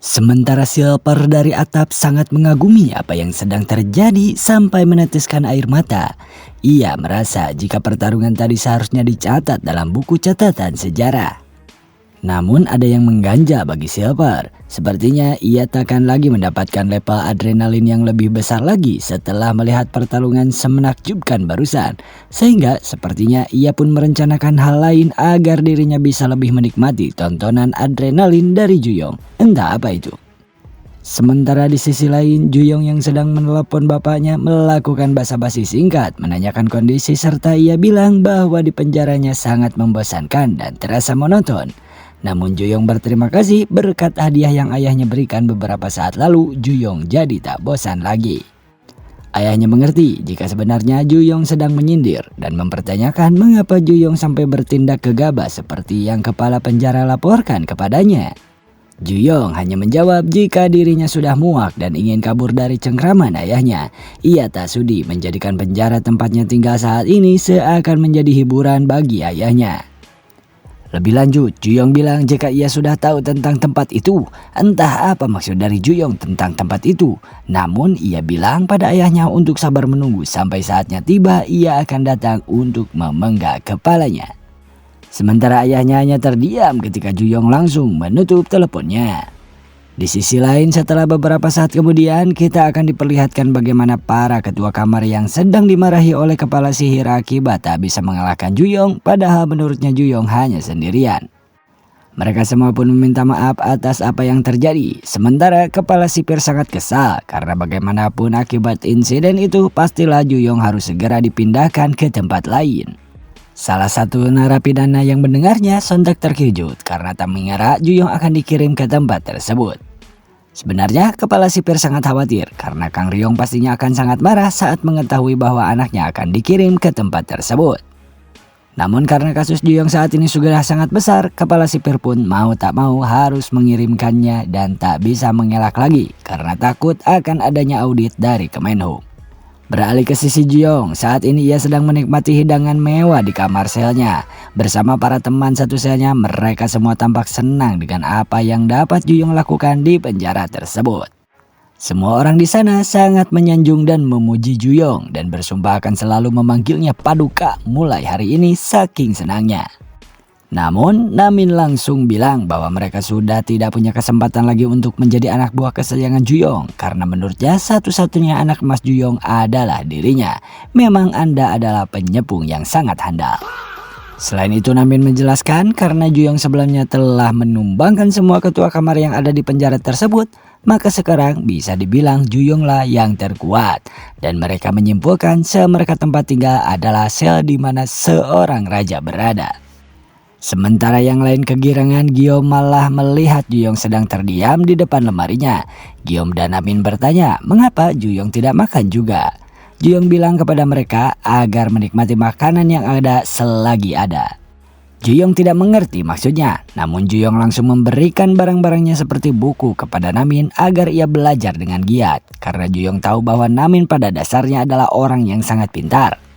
Sementara Silver dari atap sangat mengagumi apa yang sedang terjadi sampai meneteskan air mata. Ia merasa jika pertarungan tadi seharusnya dicatat dalam buku catatan sejarah. Namun ada yang mengganjal bagi Silver. Sepertinya ia takkan lagi mendapatkan level adrenalin yang lebih besar lagi setelah melihat pertarungan semenakjubkan barusan. Sehingga sepertinya ia pun merencanakan hal lain agar dirinya bisa lebih menikmati tontonan adrenalin dari Juyong. Entah apa itu. Sementara di sisi lain, Juyong yang sedang menelepon bapaknya melakukan basa-basi singkat menanyakan kondisi serta ia bilang bahwa di penjaranya sangat membosankan dan terasa monoton. Namun Juyong berterima kasih berkat hadiah yang ayahnya berikan beberapa saat lalu. Juyong jadi tak bosan lagi. Ayahnya mengerti jika sebenarnya Juyong sedang menyindir dan mempertanyakan mengapa Juyong sampai bertindak gegabah seperti yang kepala penjara laporkan kepadanya. Juyong hanya menjawab jika dirinya sudah muak dan ingin kabur dari cengkraman ayahnya. Ia tak sudi menjadikan penjara tempatnya tinggal saat ini seakan menjadi hiburan bagi ayahnya. Lebih lanjut, Juyong bilang jika ia sudah tahu tentang tempat itu. Entah apa maksud dari Juyong tentang tempat itu. Namun ia bilang pada ayahnya untuk sabar menunggu sampai saatnya tiba ia akan datang untuk memenggal kepalanya. Sementara ayahnya hanya terdiam ketika Juyong langsung menutup teleponnya. Di sisi lain, setelah beberapa saat kemudian kita akan diperlihatkan bagaimana para ketua kamar yang sedang dimarahi oleh kepala sihir akibat tak bisa mengalahkan Juyong, padahal menurutnya Juyong hanya sendirian. Mereka semua pun meminta maaf atas apa yang terjadi. Sementara kepala sipir sangat kesal karena bagaimanapun akibat insiden itu pastilah Juyong harus segera dipindahkan ke tempat lain. Salah satu narapidana yang mendengarnya sontak terkejut karena tak mengira Juyong akan dikirim ke tempat tersebut. Sebenarnya kepala sipir sangat khawatir karena Kang Ryong pastinya akan sangat marah saat mengetahui bahwa anaknya akan dikirim ke tempat tersebut. Namun karena kasus Juyong saat ini sudah sangat besar, kepala sipir pun mau tak mau harus mengirimkannya dan tak bisa mengelak lagi karena takut akan adanya audit dari Kemenhub. Beralih ke sisi Juyong, saat ini ia sedang menikmati hidangan mewah di kamar selnya. Bersama para teman satu selnya, mereka semua tampak senang dengan apa yang dapat Juyong lakukan di penjara tersebut. Semua orang di sana sangat menyanjung dan memuji Juyong dan bersumpah akan selalu memanggilnya Paduka mulai hari ini saking senangnya. Namun Namin langsung bilang bahwa mereka sudah tidak punya kesempatan lagi untuk menjadi anak buah kesayangan Juyong karena menurutnya satu-satunya anak emas Juyong adalah dirinya. Memang Anda adalah penyepung yang sangat handal. Selain itu Namin menjelaskan karena Juyong sebelumnya telah menumbangkan semua ketua kamar yang ada di penjara tersebut, maka sekarang bisa dibilang Juyonglah yang terkuat. Dan mereka menyimpulkan sel mereka tempat tinggal adalah sel di mana seorang raja berada. Sementara yang lain kegirangan, Giom malah melihat Juyong sedang terdiam di depan lemarinya. Giom dan Namin bertanya mengapa Juyong tidak makan juga. Juyong bilang kepada mereka agar menikmati makanan yang ada selagi ada. Juyong tidak mengerti maksudnya, namun Juyong langsung memberikan barang-barangnya seperti buku kepada Namin agar ia belajar dengan giat. Karena Juyong tahu bahwa Namin pada dasarnya adalah orang yang sangat pintar.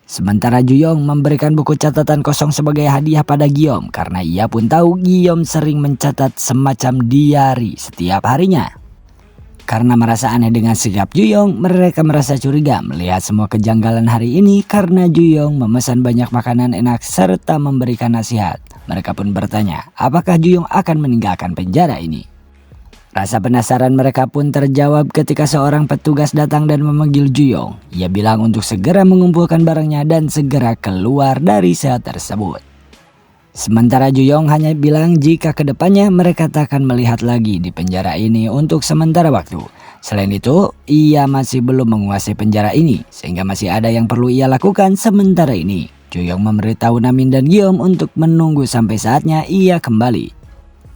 Sementara Juyong memberikan buku catatan kosong sebagai hadiah pada Giom karena ia pun tahu Giom sering mencatat semacam diari setiap harinya. Karena merasa aneh dengan sikap Juyong, mereka merasa curiga melihat semua kejanggalan hari ini karena Juyong memesan banyak makanan enak serta memberikan nasihat. Mereka pun bertanya, apakah Juyong akan meninggalkan penjara ini? Rasa penasaran mereka pun terjawab ketika seorang petugas datang dan memanggil Juyong. Ia bilang untuk segera mengumpulkan barangnya dan segera keluar dari sel tersebut. Sementara Juyong hanya bilang jika kedepannya mereka tak akan melihat lagi di penjara ini untuk sementara waktu. Selain itu, ia masih belum menguasai penjara ini sehingga masih ada yang perlu ia lakukan sementara ini. Juyong memberitahu Namin dan Giom untuk menunggu sampai saatnya ia kembali.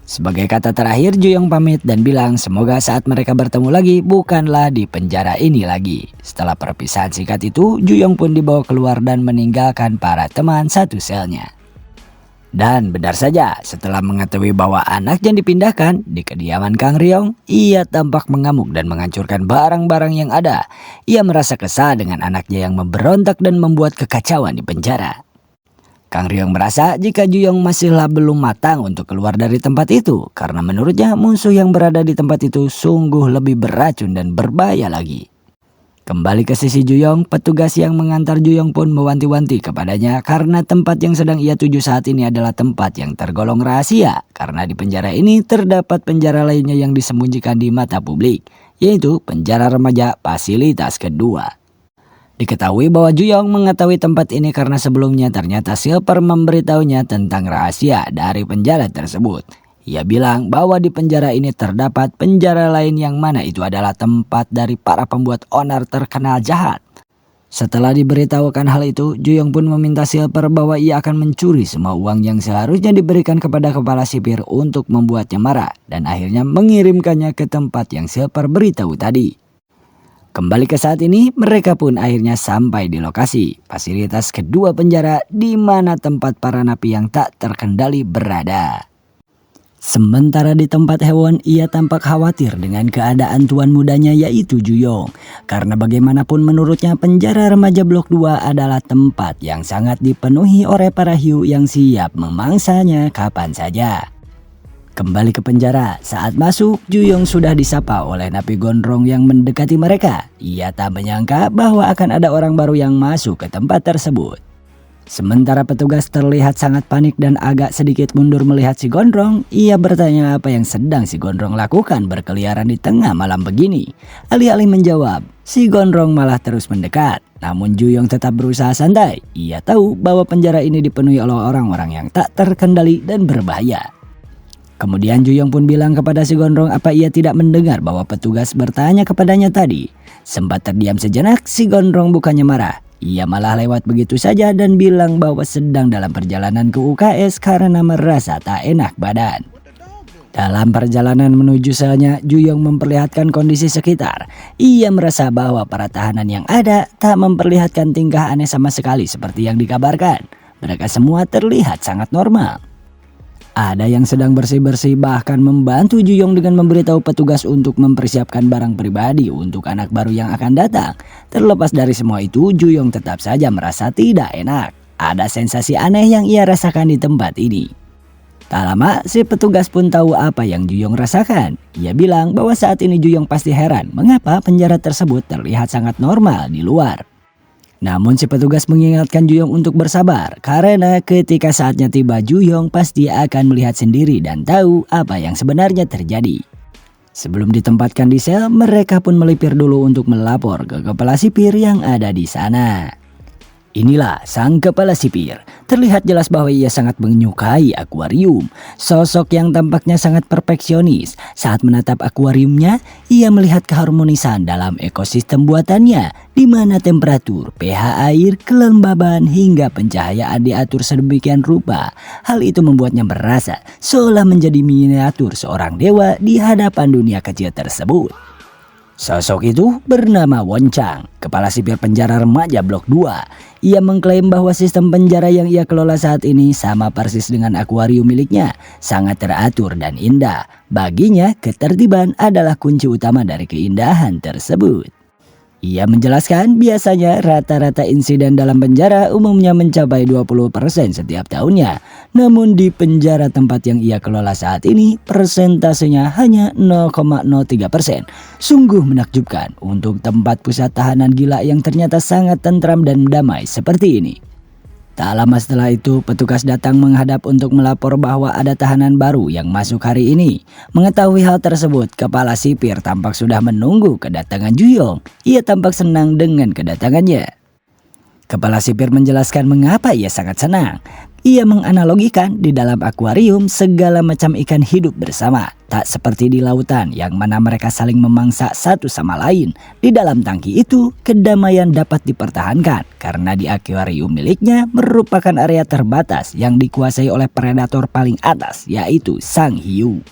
Sebagai kata terakhir, Juyong pamit dan bilang semoga saat mereka bertemu lagi bukanlah di penjara ini lagi. Setelah perpisahan singkat itu, Juyong pun dibawa keluar dan meninggalkan para teman satu selnya. Dan benar saja, setelah mengetahui bahwa anaknya dipindahkan di kediaman Kang Ryong, ia tampak mengamuk dan menghancurkan barang-barang yang ada. Ia merasa kesal dengan anaknya yang memberontak dan membuat kekacauan di penjara. Kang Ryong merasa jika Juyong masihlah belum matang untuk keluar dari tempat itu, karena menurutnya musuh yang berada di tempat itu sungguh lebih beracun dan berbahaya lagi. Kembali ke sisi Juyong, petugas yang mengantar Juyong pun mewanti-wanti kepadanya karena tempat yang sedang ia tuju saat ini adalah tempat yang tergolong rahasia, karena di penjara ini terdapat penjara lainnya yang disembunyikan di mata publik, yaitu penjara remaja fasilitas kedua. Diketahui bahwa Juyong mengetahui tempat ini karena sebelumnya ternyata Silver memberitahunya tentang rahasia dari penjara tersebut. Ia bilang bahwa di penjara ini terdapat penjara lain yang mana itu adalah tempat dari para pembuat onar terkenal jahat. Setelah diberitahukan hal itu, Juyong pun meminta Silver bahwa ia akan mencuri semua uang yang seharusnya diberikan kepada kepala sipir untuk membuatnya marah dan akhirnya mengirimkannya ke tempat yang Silver beritahu tadi. Kembali ke saat ini, mereka pun akhirnya sampai di lokasi fasilitas kedua penjara di mana tempat para napi yang tak terkendali berada. Sementara di tempat Hewon, ia tampak khawatir dengan keadaan tuan mudanya yaitu Juyong. Karena bagaimanapun menurutnya penjara remaja blok 2 adalah tempat yang sangat dipenuhi oleh para hiu yang siap memangsanya kapan saja. Kembali ke penjara, saat masuk, Juyong sudah disapa oleh napi gondrong yang mendekati mereka. Ia tak menyangka bahwa akan ada orang baru yang masuk ke tempat tersebut. Sementara petugas terlihat sangat panik dan agak sedikit mundur melihat si gondrong, ia bertanya apa yang sedang si gondrong lakukan berkeliaran di tengah malam begini. Alih-alih menjawab, si gondrong malah terus mendekat. Namun Juyong tetap berusaha santai. Ia tahu bahwa penjara ini dipenuhi oleh orang-orang yang tak terkendali dan berbahaya. Kemudian Juyong pun bilang kepada si gondrong apa ia tidak mendengar bahwa petugas bertanya kepadanya tadi. Sempat terdiam sejenak, si gondrong bukannya marah. Ia malah lewat begitu saja dan bilang bahwa sedang dalam perjalanan ke UKS karena merasa tak enak badan. Dalam perjalanan menuju selnya, Juyong memperlihatkan kondisi sekitar. Ia merasa bahwa para tahanan yang ada tak memperlihatkan tingkah aneh sama sekali seperti yang dikabarkan. Mereka semua terlihat sangat normal. Ada yang sedang bersih-bersih bahkan membantu Juyong dengan memberitahu petugas untuk mempersiapkan barang pribadi untuk anak baru yang akan datang. Terlepas dari semua itu, Juyong tetap saja merasa tidak enak. Ada sensasi aneh yang ia rasakan di tempat ini. Tak lama, si petugas pun tahu apa yang Juyong rasakan. Ia bilang bahwa saat ini Juyong pasti heran mengapa penjara tersebut terlihat sangat normal di luar. Namun si petugas mengingatkan Juyong untuk bersabar karena ketika saatnya tiba Juyong pasti akan melihat sendiri dan tahu apa yang sebenarnya terjadi. Sebelum ditempatkan di sel, mereka pun melipir dulu untuk melapor ke kepala sipir yang ada di sana. Inilah sang kepala sipir. Terlihat jelas bahwa ia sangat menyukai akuarium. Sosok yang tampaknya sangat perfeksionis. Saat menatap akuariumnya, ia melihat keharmonisan dalam ekosistem buatannya, di mana temperatur, pH air, kelembaban hingga pencahayaan diatur sedemikian rupa. Hal itu membuatnya merasa seolah menjadi miniatur seorang dewa di hadapan dunia kecil tersebut. Sosok itu bernama Won Chang, kepala sipir penjara remaja blok 2. Ia mengklaim bahwa sistem penjara yang ia kelola saat ini sama persis dengan akuarium miliknya, sangat teratur dan indah. Baginya, ketertiban adalah kunci utama dari keindahan tersebut. Ia menjelaskan biasanya rata-rata insiden dalam penjara umumnya mencapai 20% setiap tahunnya. Namun di penjara tempat yang ia kelola saat ini persentasenya hanya 0,03%. Sungguh menakjubkan untuk tempat pusat tahanan gila yang ternyata sangat tentram dan damai seperti ini. Tak lama setelah itu, petugas datang menghadap untuk melapor bahwa ada tahanan baru yang masuk hari ini. Mengetahui hal tersebut, kepala sipir tampak sudah menunggu kedatangan Juyong. Ia tampak senang dengan kedatangannya. Kepala sipir menjelaskan mengapa ia sangat senang. Ia menganalogikan di dalam akuarium segala macam ikan hidup bersama. Tak seperti di lautan yang mana mereka saling memangsa satu sama lain. Di dalam tangki itu, kedamaian dapat dipertahankan karena di akuarium miliknya merupakan area terbatas yang dikuasai oleh predator paling atas, yaitu sang hiu.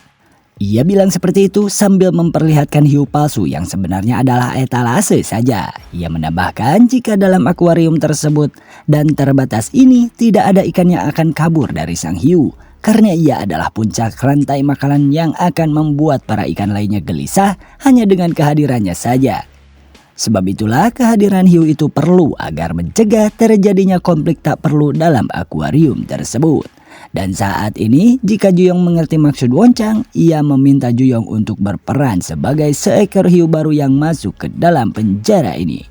Ia bilang seperti itu sambil memperlihatkan hiu palsu yang sebenarnya adalah etalase saja. Ia menambahkan jika dalam akuarium tersebut dan terbatas ini tidak ada ikan yang akan kabur dari sang hiu. Karena ia adalah puncak rantai makanan yang akan membuat para ikan lainnya gelisah hanya dengan kehadirannya saja. Sebab itulah kehadiran hiu itu perlu agar mencegah terjadinya konflik tak perlu dalam akuarium tersebut. Dan saat ini jika Juyong mengerti maksud Woncang, ia meminta Juyong untuk berperan sebagai seekor hiu baru yang masuk ke dalam penjara ini.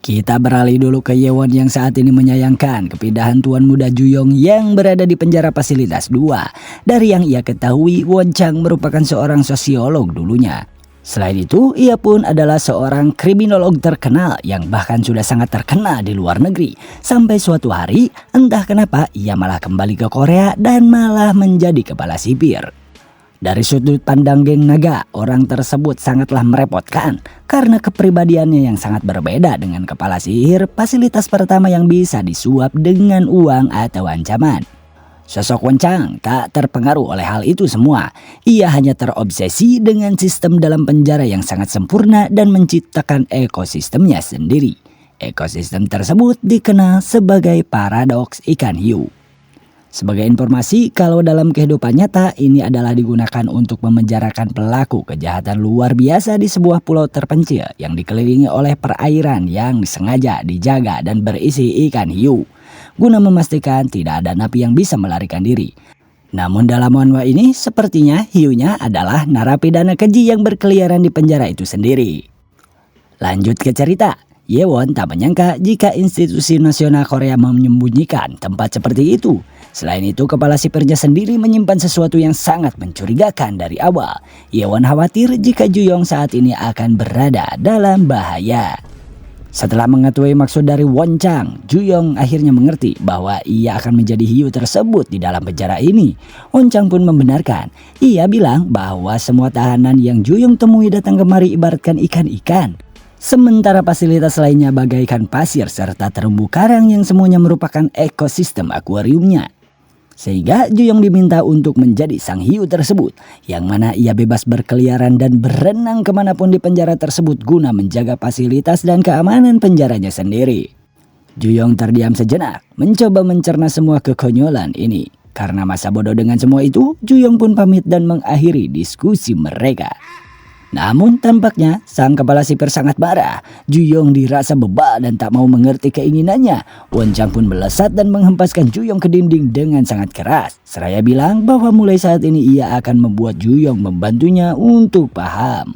Kita beralih dulu ke Yewon yang saat ini menyayangkan kepindahan tuan muda Juyong yang berada di penjara fasilitas 2. Dari yang ia ketahui, Woncang merupakan seorang sosiolog dulunya. Selain itu, ia pun adalah seorang kriminolog terkenal yang bahkan sudah sangat terkenal di luar negeri. Sampai suatu hari, entah kenapa ia malah kembali ke Korea dan malah menjadi kepala sipir. Dari sudut pandang geng naga, orang tersebut sangatlah merepotkan karena kepribadiannya yang sangat berbeda dengan kepala sihir. Fasilitas pertama yang bisa disuap dengan uang atau ancaman. Sosok Woncang tak terpengaruh oleh hal itu semua. Ia hanya terobsesi dengan sistem dalam penjara yang sangat sempurna dan menciptakan ekosistemnya sendiri. Ekosistem tersebut dikenal sebagai paradoks ikan hiu. Sebagai informasi, kalau dalam kehidupan nyata ini adalah digunakan untuk memenjarakan pelaku kejahatan luar biasa di sebuah pulau terpencil yang dikelilingi oleh perairan yang sengaja dijaga dan berisi ikan hiu, guna memastikan tidak ada napi yang bisa melarikan diri. Namun dalam manhwa ini sepertinya hiunya adalah narapidana keji yang berkeliaran di penjara itu sendiri. Lanjut ke cerita. Yewon tak menyangka jika institusi nasional Korea menyembunyikan tempat seperti itu. Selain itu, kepala sipirnya sendiri menyimpan sesuatu yang sangat mencurigakan dari awal. Yewon khawatir jika Juyong saat ini akan berada dalam bahaya. Setelah mengetahui maksud dari Woncang, Juyong akhirnya mengerti bahwa ia akan menjadi hiu tersebut di dalam penjara ini. Woncang pun membenarkan. Ia bilang bahwa semua tahanan yang Juyong temui datang kemari ibaratkan ikan-ikan. Sementara fasilitas lainnya bagaikan pasir serta terumbu karang yang semuanya merupakan ekosistem akuariumnya. Sehingga Juyong diminta untuk menjadi sang hiu tersebut, yang mana ia bebas berkeliaran dan berenang kemanapun di penjara tersebut guna menjaga fasilitas dan keamanan penjaranya sendiri. Juyong terdiam sejenak, mencoba mencerna semua kekonyolan ini. Karena masa bodoh dengan semua itu, Juyong pun pamit dan mengakhiri diskusi mereka. Namun tampaknya sang kepala sipir sangat marah. Juyong dirasa bebal dan tak mau mengerti keinginannya. Woncang pun melesat dan menghempaskan Juyong ke dinding dengan sangat keras. Seraya bilang bahwa mulai saat ini ia akan membuat Juyong membantunya untuk paham.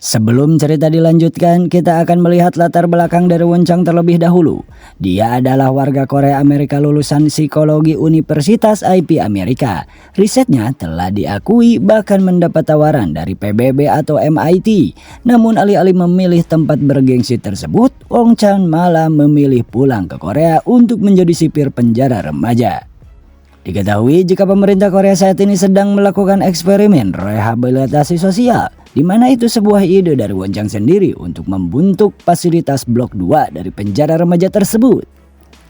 Sebelum cerita dilanjutkan, kita akan melihat latar belakang dari Woncang terlebih dahulu. Dia adalah warga Korea Amerika lulusan psikologi Universitas IP Amerika. Risetnya telah diakui bahkan mendapat tawaran dari PBB atau MIT. Namun alih-alih memilih tempat bergengsi tersebut, Woncang malah memilih pulang ke Korea untuk menjadi sipir penjara remaja. Diketahui jika pemerintah Korea saat ini sedang melakukan eksperimen rehabilitasi sosial, di mana itu sebuah ide dari Woncang sendiri untuk membentuk fasilitas blok 2 dari penjara remaja tersebut.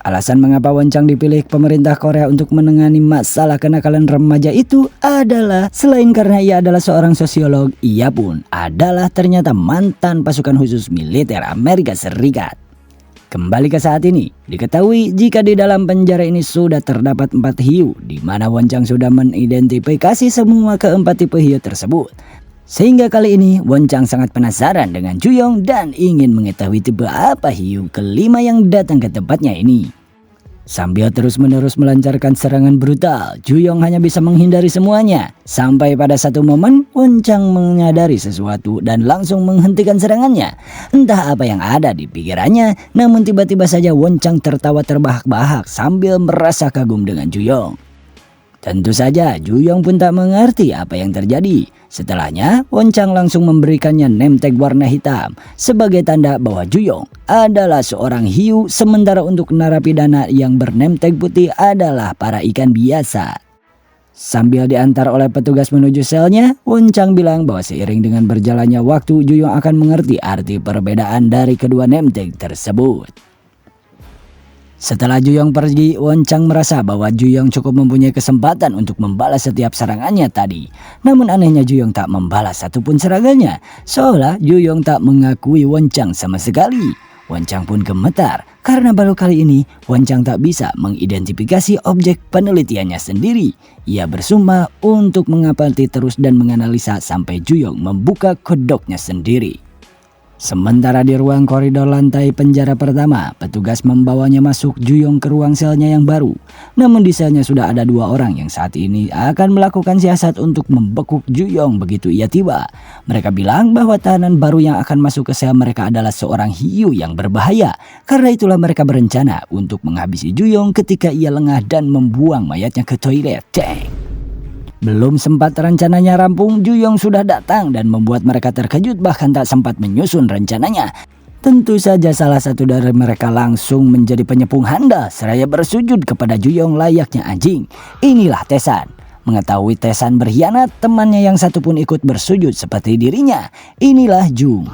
Alasan mengapa Woncang dipilih pemerintah Korea untuk menangani masalah kenakalan remaja itu adalah selain karena ia adalah seorang sosiolog, ia pun adalah ternyata mantan pasukan khusus militer Amerika Serikat. Kembali ke saat ini, diketahui jika di dalam penjara ini sudah terdapat 4 hiu, di mana Woncang sudah mengidentifikasi semua keempat tipe hiu tersebut. Sehingga kali ini Woncang sangat penasaran dengan Juyong dan ingin mengetahui tipe apa hiu kelima yang datang ke tempatnya ini. Sambil terus-menerus melancarkan serangan brutal, Juyong hanya bisa menghindari semuanya. Sampai pada satu momen, Woncang menyadari sesuatu dan langsung menghentikan serangannya. Entah apa yang ada di pikirannya, namun tiba-tiba saja Woncang tertawa terbahak-bahak sambil merasa kagum dengan Juyong. Tentu saja Juyong pun tak mengerti apa yang terjadi. Setelahnya, Woncang langsung memberikannya name tag warna hitam sebagai tanda bahwa Juyong adalah seorang hiu, sementara untuk narapidana yang bername tag putih adalah para ikan biasa. Sambil diantar oleh petugas menuju selnya, Woncang bilang bahwa seiring dengan berjalannya waktu, Juyong akan mengerti arti perbedaan dari kedua name tag tersebut. Setelah Juyong pergi, Woncang merasa bahwa Juyong cukup mempunyai kesempatan untuk membalas setiap serangannya tadi. Namun anehnya Juyong tak membalas satupun serangannya, seolah Juyong tak mengakui Woncang sama sekali. Woncang pun gemetar karena baru kali ini Woncang tak bisa mengidentifikasi objek penelitiannya sendiri. Ia bersumpah untuk mengamati terus dan menganalisa sampai Juyong membuka kodoknya sendiri. Sementara di ruang koridor lantai penjara pertama, petugas membawanya masuk Juyong ke ruang selnya yang baru. Namun di selnya sudah ada 2 orang yang saat ini akan melakukan siasat untuk membekuk Juyong begitu ia tiba. Mereka bilang bahwa tahanan baru yang akan masuk ke sel mereka adalah seorang hiu yang berbahaya. Karena itulah mereka berencana untuk menghabisi Juyong ketika ia lengah dan membuang mayatnya ke toilet. Belum sempat rencananya rampung, Juyong sudah datang dan membuat mereka terkejut bahkan tak sempat menyusun rencananya. Tentu saja salah satu dari mereka langsung menjadi penyepung handal seraya bersujud kepada Juyong layaknya anjing. Inilah Tae-san. Mengetahui Tae-san berkhianat, temannya yang satu pun ikut bersujud seperti dirinya. Inilah Jung.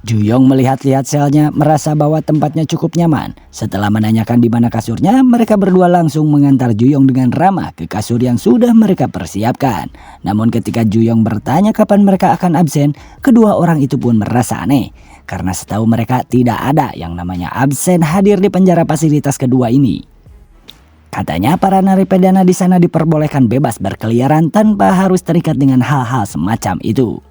Juyong melihat-lihat selnya, merasa bahwa tempatnya cukup nyaman. Setelah menanyakan di mana kasurnya, mereka berdua langsung mengantar Juyong dengan ramah ke kasur yang sudah mereka persiapkan. Namun ketika Juyong bertanya kapan mereka akan absen, kedua orang itu pun merasa aneh. Karena setahu mereka tidak ada yang namanya absen hadir di penjara fasilitas kedua ini. Katanya para narapidana di sana diperbolehkan bebas berkeliaran tanpa harus terikat dengan hal-hal semacam itu.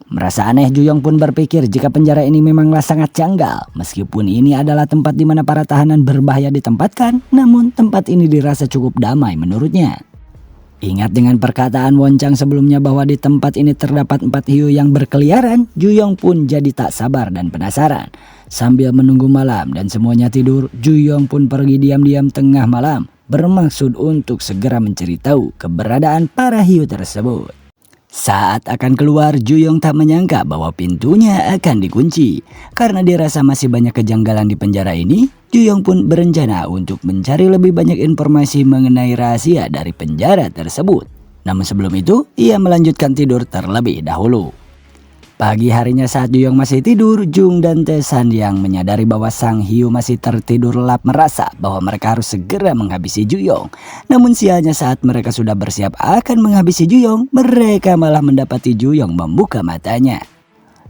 Merasa aneh, Juyong pun berpikir jika penjara ini memanglah sangat janggal. Meskipun ini adalah tempat di mana para tahanan berbahaya ditempatkan, namun tempat ini dirasa cukup damai menurutnya. Ingat dengan perkataan Won-chang sebelumnya bahwa di tempat ini terdapat 4 hiu yang berkeliaran, Juyong pun jadi tak sabar dan penasaran. Sambil menunggu malam dan semuanya tidur, Juyong pun pergi diam-diam tengah malam, bermaksud untuk segera mencari tahu keberadaan para hiu tersebut. Saat akan keluar, Juyong tak menyangka bahwa pintunya akan dikunci. Karena dirasa masih banyak kejanggalan di penjara ini, Juyong pun berencana untuk mencari lebih banyak informasi mengenai rahasia dari penjara tersebut. Namun sebelum itu, ia melanjutkan tidur terlebih dahulu. Pagi harinya saat Juyong masih tidur, Jung dan Tae-san yang menyadari bahwa sang hiu masih tertidur lelap merasa bahwa mereka harus segera menghabisi Juyong. Namun sialnya saat mereka sudah bersiap akan menghabisi Juyong, mereka malah mendapati Juyong membuka matanya.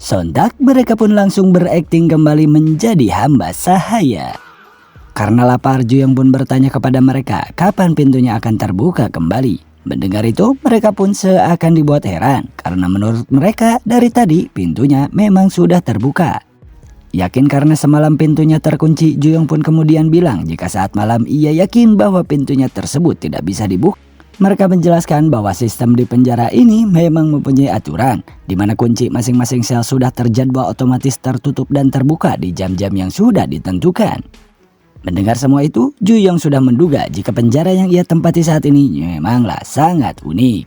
Sontak mereka pun langsung berakting kembali menjadi hamba sahaya. Karena lapar, Juyong pun bertanya kepada mereka kapan pintunya akan terbuka kembali. Mendengar itu, mereka pun seakan dibuat heran karena menurut mereka dari tadi pintunya memang sudah terbuka. Yakin karena semalam pintunya terkunci, Juyong pun kemudian bilang jika saat malam ia yakin bahwa pintunya tersebut tidak bisa dibuka. Mereka menjelaskan bahwa sistem di penjara ini memang mempunyai aturan di mana kunci masing-masing sel sudah terjadwal otomatis tertutup dan terbuka di jam-jam yang sudah ditentukan. Mendengar semua itu, Juyong sudah menduga jika penjara yang ia tempati saat ini memanglah sangat unik.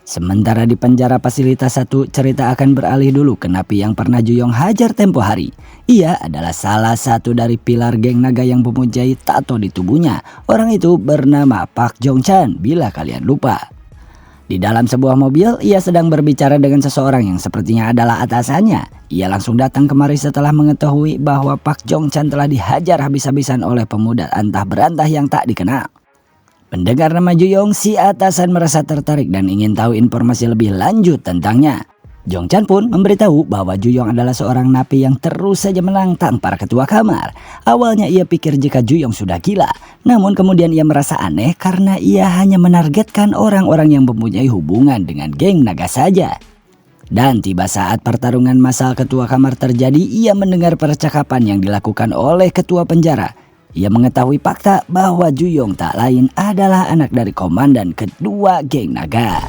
Sementara di penjara fasilitas 1, cerita akan beralih dulu ke napi yang pernah Juyong hajar tempo hari. Ia adalah salah satu dari pilar geng naga yang mempunyai tato di tubuhnya. Orang itu bernama Park Jong-chan bila kalian lupa. Di dalam sebuah mobil, ia sedang berbicara dengan seseorang yang sepertinya adalah atasannya. Ia langsung datang kemari setelah mengetahui bahwa Park Jong-chan telah dihajar habis-habisan oleh pemuda antah berantah yang tak dikenal. Mendengar nama Juyong, si atasan merasa tertarik dan ingin tahu informasi lebih lanjut tentangnya. Jong-chan pun memberitahu bahwa Juyong adalah seorang napi yang terus saja menantang para ketua kamar. Awalnya ia pikir jika Juyong sudah gila, namun kemudian ia merasa aneh karena ia hanya menargetkan orang-orang yang mempunyai hubungan dengan geng naga saja. Dan tiba saat pertarungan massal ketua kamar terjadi, ia mendengar percakapan yang dilakukan oleh ketua penjara. Ia mengetahui fakta bahwa Juyong tak lain adalah anak dari komandan kedua geng naga.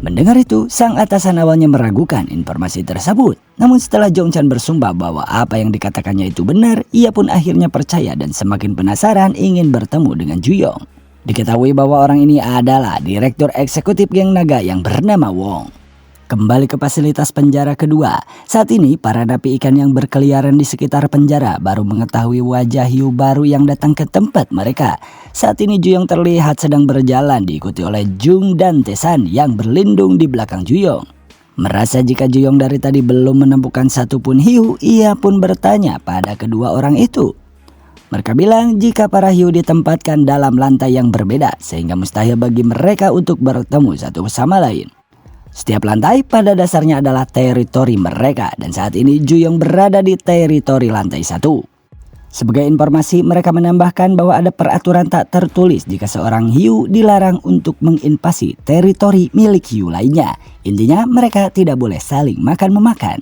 Mendengar itu, sang atasan awalnya meragukan informasi tersebut. Namun setelah Jong-chan bersumpah bahwa apa yang dikatakannya itu benar, ia pun akhirnya percaya dan semakin penasaran ingin bertemu dengan Juyong. Diketahui bahwa orang ini adalah direktur eksekutif geng naga yang bernama Wong. Kembali ke fasilitas penjara kedua. Saat ini para napi ikan yang berkeliaran di sekitar penjara baru mengetahui wajah hiu baru yang datang ke tempat mereka. Saat ini Juyong terlihat sedang berjalan diikuti oleh Jung dan Tae-san yang berlindung di belakang Juyong. Merasa jika Juyong dari tadi belum menemukan satupun hiu, ia pun bertanya pada kedua orang itu. Mereka bilang jika para hiu ditempatkan dalam lantai yang berbeda sehingga mustahil bagi mereka untuk bertemu satu sama lain. Setiap lantai pada dasarnya adalah teritori mereka dan saat ini Juyong berada di teritori lantai 1. Sebagai informasi, mereka menambahkan bahwa ada peraturan tak tertulis jika seorang hiu dilarang untuk menginvasi teritori milik hiu lainnya. Intinya mereka tidak boleh saling makan-memakan.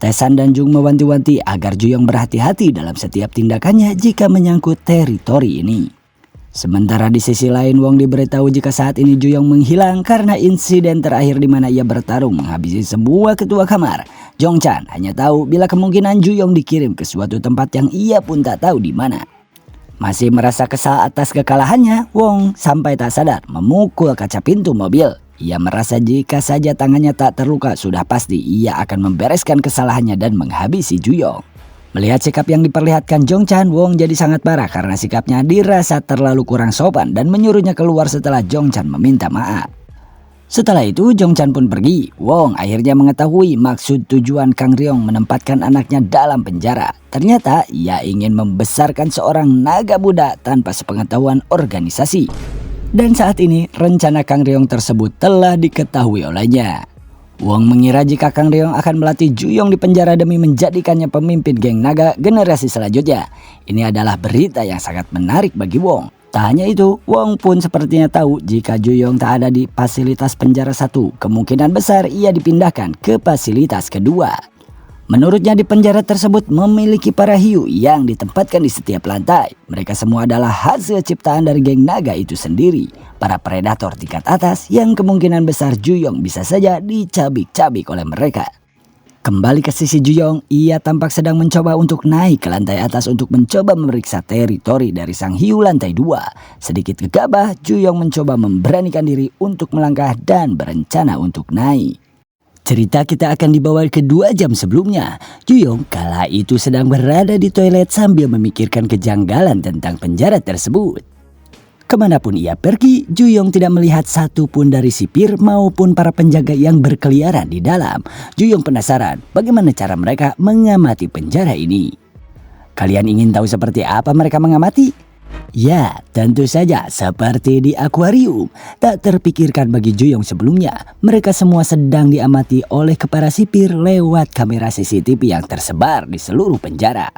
Taesan dan Jung mewanti-wanti agar Juyong berhati-hati dalam setiap tindakannya jika menyangkut teritori ini. Sementara di sisi lain, Wong diberitahu jika saat ini Juyong menghilang karena insiden terakhir di mana ia bertarung menghabisi semua ketua kamar. Jongchan hanya tahu bila kemungkinan Juyong dikirim ke suatu tempat yang ia pun tak tahu di mana. Masih merasa kesal atas kekalahannya, Wong sampai tak sadar memukul kaca pintu mobil. Ia merasa jika saja tangannya tak terluka, sudah pasti ia akan membereskan kesalahannya dan menghabisi Juyong. Melihat sikap yang diperlihatkan Jongchan, Wong jadi sangat marah karena sikapnya dirasa terlalu kurang sopan dan menyuruhnya keluar setelah Jongchan meminta maaf. Setelah itu Jongchan pun pergi. Wong akhirnya mengetahui maksud tujuan Kang Ryong menempatkan anaknya dalam penjara. Ternyata ia ingin membesarkan seorang naga muda tanpa sepengetahuan organisasi. Dan saat ini rencana Kang Ryong tersebut telah diketahui olehnya. Wong mengira jika Kang Ryong akan melatih Juyong di penjara demi menjadikannya pemimpin geng naga generasi selanjutnya. Ini adalah berita yang sangat menarik bagi Wong. Tak hanya itu, Wong pun sepertinya tahu jika Juyong tak ada di fasilitas penjara 1, kemungkinan besar ia dipindahkan ke fasilitas kedua. Menurutnya di penjara tersebut memiliki para hiu yang ditempatkan di setiap lantai. Mereka semua adalah hasil ciptaan dari geng naga itu sendiri. Para predator tingkat atas yang kemungkinan besar Juyong bisa saja dicabik-cabik oleh mereka. Kembali ke sisi Juyong, ia tampak sedang mencoba untuk naik ke lantai atas untuk mencoba memeriksa teritori dari sang hiu lantai 2. Sedikit gegabah, Juyong mencoba memberanikan diri untuk melangkah dan berencana untuk naik. Cerita kita akan dibawa ke 2 jam sebelumnya. Juyong kala itu sedang berada di toilet sambil memikirkan kejanggalan tentang penjara tersebut. Kemanapun ia pergi, Juyong tidak melihat satupun dari sipir maupun para penjaga yang berkeliaran di dalam. Juyong penasaran bagaimana cara mereka mengamati penjara ini. Kalian ingin tahu seperti apa mereka mengamati? Ya, tentu saja seperti di akuarium. Tak terpikirkan bagi Juyong sebelumnya, mereka semua sedang diamati oleh kepala sipir lewat kamera CCTV yang tersebar di seluruh penjara.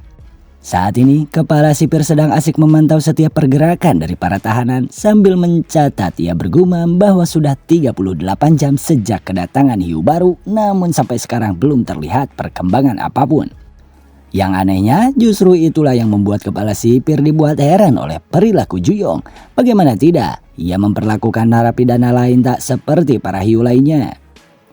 Saat ini, kepala sipir sedang asik memantau setiap pergerakan dari para tahanan sambil mencatat. Ia bergumam bahwa sudah 38 jam sejak kedatangan hiu baru, namun sampai sekarang belum terlihat perkembangan apapun. Yang anehnya justru itulah yang membuat kepala sipir dibuat heran oleh perilaku Juyong. Bagaimana tidak, ia memperlakukan narapidana lain tak seperti para hiu lainnya.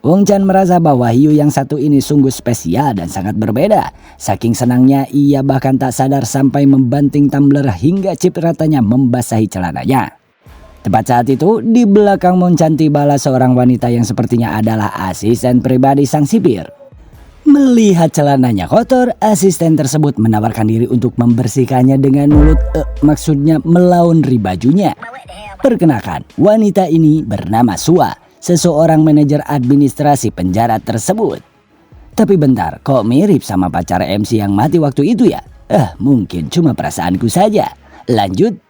Wong Chan merasa bahwa hiu yang satu ini sungguh spesial dan sangat berbeda. Saking senangnya ia bahkan tak sadar sampai membanting tumbler hingga cipratanya membasahi celananya. Tepat saat itu di belakang Wong Chan tibalah seorang wanita yang sepertinya adalah asisten pribadi sang sipir. Melihat celananya kotor, asisten tersebut menawarkan diri untuk membersihkannya dengan mulut, maksudnya melaundry bajunya. Perkenalkan, wanita ini bernama Sua, seseorang manajer administrasi penjara tersebut. Tapi bentar, kok mirip sama pacar MC yang mati waktu itu ya? Mungkin cuma perasaanku saja. Lanjut.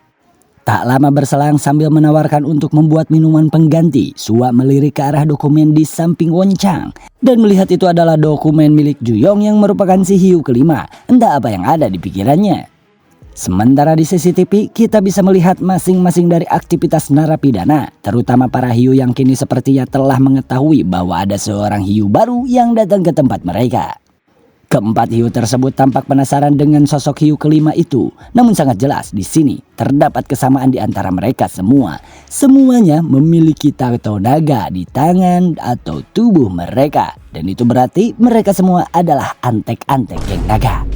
Tak lama berselang sambil menawarkan untuk membuat minuman pengganti, Sua melirik ke arah dokumen di samping Won Chang. Dan melihat itu adalah dokumen milik Juyong yang merupakan si hiu kelima. Entah apa yang ada di pikirannya. Sementara di CCTV kita bisa melihat masing-masing dari aktivitas narapidana, terutama para hiu yang kini sepertinya telah mengetahui bahwa ada seorang hiu baru yang datang ke tempat mereka. Keempat hiu tersebut tampak penasaran dengan sosok hiu kelima itu. Namun sangat jelas di sini terdapat kesamaan di antara mereka semua. Semuanya memiliki tato naga di tangan atau tubuh mereka. Dan itu berarti mereka semua adalah antek-antek geng naga.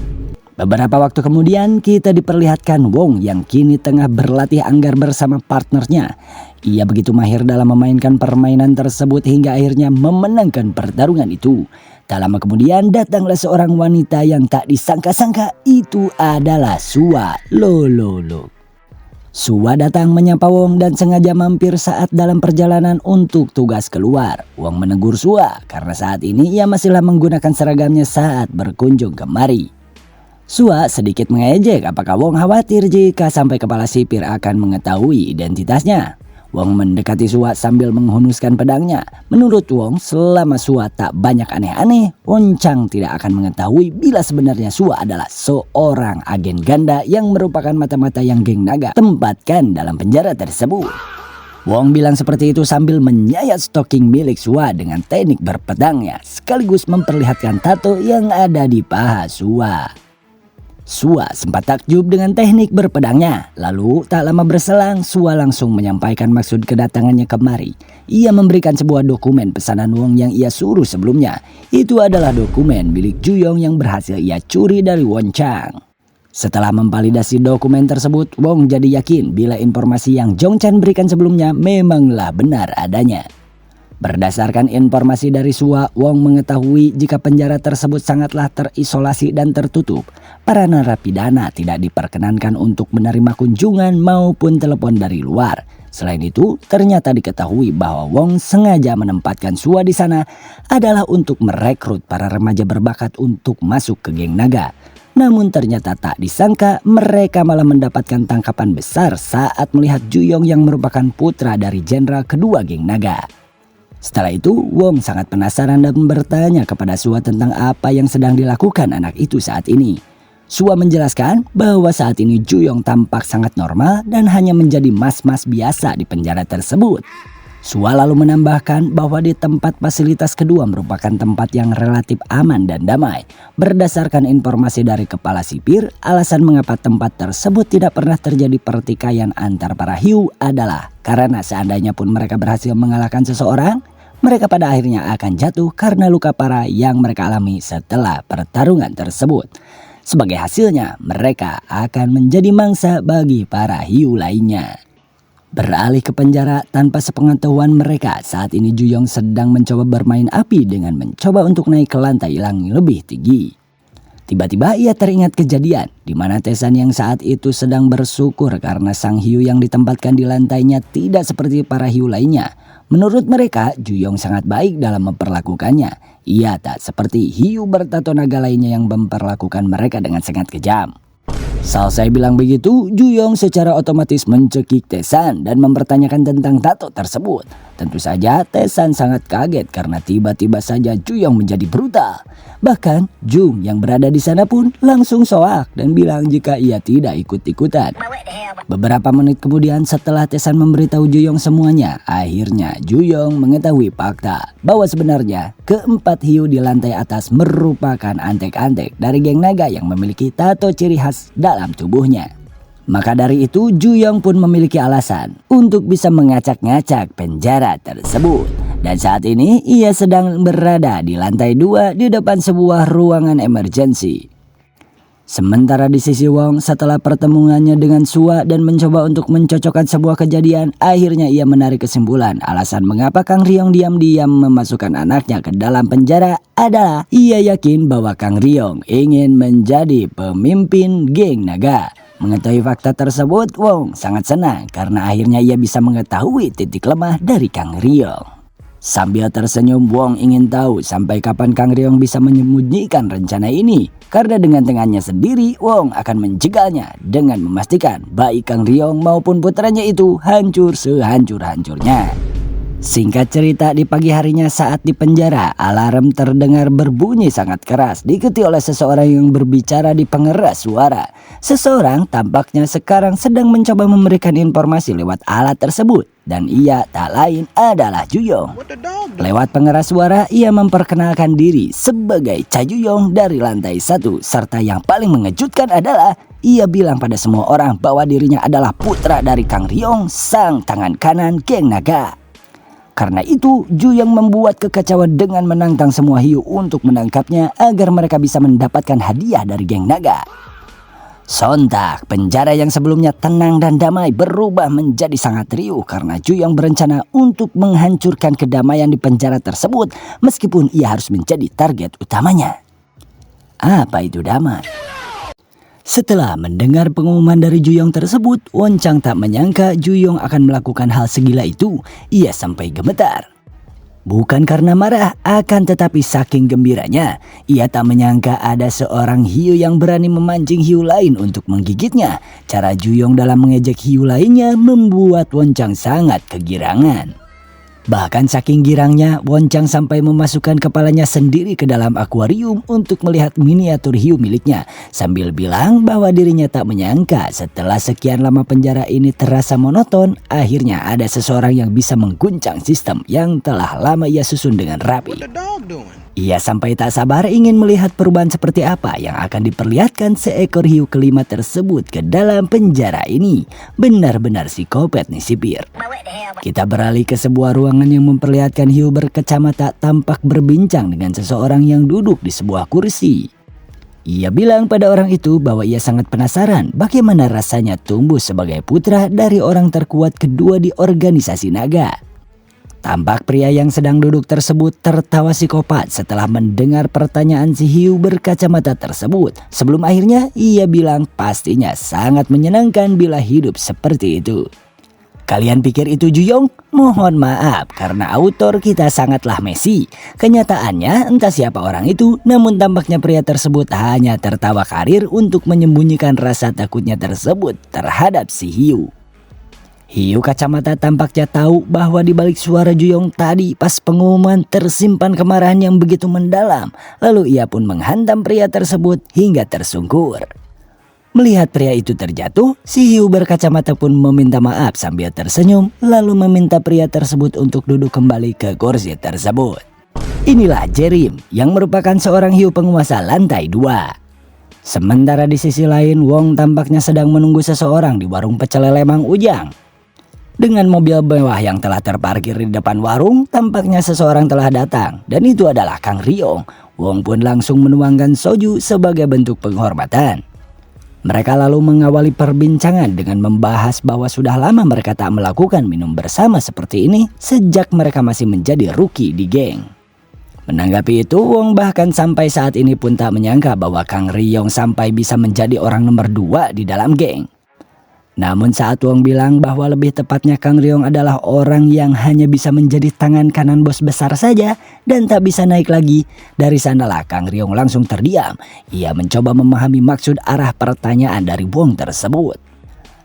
Beberapa waktu kemudian kita diperlihatkan Wong yang kini tengah berlatih anggar bersama partnernya. Ia begitu mahir dalam memainkan permainan tersebut hingga akhirnya memenangkan pertarungan itu. Tak lama kemudian datanglah seorang wanita yang tak disangka-sangka, itu adalah Sua. Sua datang menyapa Wong dan sengaja mampir saat dalam perjalanan untuk tugas keluar. Wong menegur Sua karena saat ini ia masihlah menggunakan seragamnya saat berkunjung kemari. Sua sedikit mengejek apakah Wong khawatir jika sampai kepala sipir akan mengetahui identitasnya. Wong mendekati Sua sambil menghunuskan pedangnya. Menurut Wong, selama Sua tak banyak aneh-aneh, Won Chang tidak akan mengetahui bila sebenarnya Sua adalah seorang agen ganda yang merupakan mata-mata yang geng naga tempatkan dalam penjara tersebut. Wong bilang seperti itu sambil menyayat stocking milik Sua dengan teknik berpedangnya, sekaligus memperlihatkan tato yang ada di paha Sua. Sua sempat takjub dengan teknik berpedangnya. Lalu tak lama berselang, Sua langsung menyampaikan maksud kedatangannya kemari. Ia memberikan sebuah dokumen pesanan Wong yang ia suruh sebelumnya. Itu adalah dokumen milik Juyong yang berhasil ia curi dari Won Chang. Setelah memvalidasi dokumen tersebut, Wong jadi yakin bila informasi yang Jong Chan berikan sebelumnya memanglah benar adanya. Berdasarkan informasi dari Sua, Wong mengetahui jika penjara tersebut sangatlah terisolasi dan tertutup. Para narapidana tidak diperkenankan untuk menerima kunjungan maupun telepon dari luar. Selain itu, ternyata diketahui bahwa Wong sengaja menempatkan Sua di sana adalah untuk merekrut para remaja berbakat untuk masuk ke geng naga. Namun ternyata tak disangka mereka malah mendapatkan tangkapan besar saat melihat Juyong yang merupakan putra dari jenderal kedua geng naga. Setelah itu, Wong sangat penasaran dan bertanya kepada Sua tentang apa yang sedang dilakukan anak itu saat ini. Sua menjelaskan bahwa saat ini Juyong tampak sangat normal dan hanya menjadi mas-mas biasa di penjara tersebut. Sua lalu menambahkan bahwa di tempat fasilitas kedua merupakan tempat yang relatif aman dan damai. Berdasarkan informasi dari kepala sipir, alasan mengapa tempat tersebut tidak pernah terjadi pertikaian antar para hiu adalah karena seandainya pun mereka berhasil mengalahkan seseorang, mereka pada akhirnya akan jatuh karena luka parah yang mereka alami setelah pertarungan tersebut. Sebagai hasilnya, mereka akan menjadi mangsa bagi para hiu lainnya. Beralih ke penjara tanpa sepengetahuan mereka, saat ini Juyong sedang mencoba bermain api dengan mencoba untuk naik ke lantai yang lebih tinggi. Tiba-tiba ia teringat kejadian di mana Tesan yang saat itu sedang bersyukur karena sang hiu yang ditempatkan di lantainya tidak seperti para hiu lainnya. Menurut mereka, Juyong sangat baik dalam memperlakukannya. Ia tak seperti hiu bertato naga lainnya yang memperlakukan mereka dengan sangat kejam. Selesai bilang begitu, Juyong secara otomatis mencekik Tesan dan mempertanyakan tentang tato tersebut. Tentu saja Tesan sangat kaget karena tiba-tiba saja Juyong menjadi brutal. Bahkan Jung yang berada di sana pun langsung soak dan bilang jika ia tidak ikut-ikutan. Beberapa menit kemudian setelah Tesan memberitahu Juyong semuanya, akhirnya Juyong mengetahui fakta bahwa sebenarnya keempat hiu di lantai atas merupakan antek-antek dari geng naga yang memiliki tato ciri khas dalam tubuhnya. Maka dari itu Juyong pun memiliki alasan untuk bisa mengacak-ngacak penjara tersebut. Dan saat ini ia sedang berada di lantai 2 di depan sebuah ruangan emergensi. Sementara di sisi Wong, setelah pertemuannya dengan Sua dan mencoba untuk mencocokkan sebuah kejadian, akhirnya ia menarik kesimpulan alasan mengapa Kang Ryong diam-diam memasukkan anaknya ke dalam penjara adalah ia yakin bahwa Kang Ryong ingin menjadi pemimpin geng naga. Mengetahui fakta tersebut, Wong sangat senang karena akhirnya ia bisa mengetahui titik lemah dari Kang Ryong. Sambil tersenyum, Wong ingin tahu sampai kapan Kang Ryong bisa menyembunyikan rencana ini. Karena dengan tangannya sendiri, Wong akan menjegalnya dengan memastikan baik Kang Ryong maupun putranya itu hancur sehancur-hancurnya. Singkat cerita, di pagi harinya saat di penjara, alarm terdengar berbunyi sangat keras, diikuti oleh seseorang yang berbicara di pengeras suara. Seseorang tampaknya sekarang sedang mencoba memberikan informasi lewat alat tersebut, dan ia tak lain adalah Juyong. Lewat pengeras suara, ia memperkenalkan diri sebagai Cha Juyong dari lantai 1, serta yang paling mengejutkan adalah ia bilang pada semua orang bahwa dirinya adalah putra dari Kang Ryong, sang tangan kanan geng naga. Karena itu, Juyong membuat kekacauan dengan menantang semua hiu untuk menangkapnya agar mereka bisa mendapatkan hadiah dari geng naga. Sontak, penjara yang sebelumnya tenang dan damai berubah menjadi sangat riuh karena Juyong berencana untuk menghancurkan kedamaian di penjara tersebut meskipun ia harus menjadi target utamanya. Apa itu damai? Setelah mendengar pengumuman dari Juyong tersebut, Won Chang tak menyangka Juyong akan melakukan hal segila itu. Ia sampai gemetar. Bukan karena marah, akan tetapi saking gembiranya. Ia tak menyangka ada seorang hiu yang berani memancing hiu lain untuk menggigitnya. Cara Juyong dalam mengejek hiu lainnya membuat Won Chang sangat kegirangan. Bahkan saking girangnya, Woncang sampai memasukkan kepalanya sendiri ke dalam akuarium untuk melihat miniatur hiu miliknya, sambil bilang bahwa dirinya tak menyangka setelah sekian lama penjara ini terasa monoton, akhirnya ada seseorang yang bisa mengguncang sistem yang telah lama ia susun dengan rapi. Ia sampai tak sabar ingin melihat perubahan seperti apa yang akan diperlihatkan seekor hiu kelima tersebut ke dalam penjara ini. Benar-benar psikopat nih sipir. Kita beralih ke sebuah ruangan yang memperlihatkan hiu berkacamata tampak berbincang dengan seseorang yang duduk di sebuah kursi. Ia bilang pada orang itu bahwa ia sangat penasaran bagaimana rasanya tumbuh sebagai putra dari orang terkuat kedua di organisasi naga. Tampak pria yang sedang duduk tersebut tertawa psikopat setelah mendengar pertanyaan si hiu berkacamata tersebut. Sebelum akhirnya ia bilang pastinya sangat menyenangkan bila hidup seperti itu. Kalian pikir itu Juyong? Mohon maaf karena autor kita sangatlah Messi. Kenyataannya entah siapa orang itu, namun tampaknya pria tersebut hanya tertawa karir untuk menyembunyikan rasa takutnya tersebut terhadap si hiu. Hiu kacamata tampaknya tahu bahwa di balik suara Juyong tadi pas pengumuman tersimpan kemarahan yang begitu mendalam. Lalu ia pun menghantam pria tersebut hingga tersungkur. Melihat pria itu terjatuh, si hiu berkacamata pun meminta maaf sambil tersenyum lalu meminta pria tersebut untuk duduk kembali ke kursi tersebut. Inilah Jerim yang merupakan seorang hiu penguasa lantai 2. Sementara di sisi lain Wong tampaknya sedang menunggu seseorang di warung pecel lele Mang Ujang. Dengan mobil mewah yang telah terparkir di depan warung, tampaknya seseorang telah datang dan itu adalah Kang Ryong. Wong pun langsung menuangkan soju sebagai bentuk penghormatan. Mereka lalu mengawali perbincangan dengan membahas bahwa sudah lama mereka tak melakukan minum bersama seperti ini sejak mereka masih menjadi rookie di geng. Menanggapi itu, Wong bahkan sampai saat ini pun tak menyangka bahwa Kang Ryong sampai bisa menjadi orang nomor 2 di dalam geng. Namun saat Wong bilang bahwa lebih tepatnya Kang Ryong adalah orang yang hanya bisa menjadi tangan kanan bos besar saja dan tak bisa naik lagi, dari sanalah Kang Ryong langsung terdiam. Ia mencoba memahami maksud arah pertanyaan dari Wong tersebut.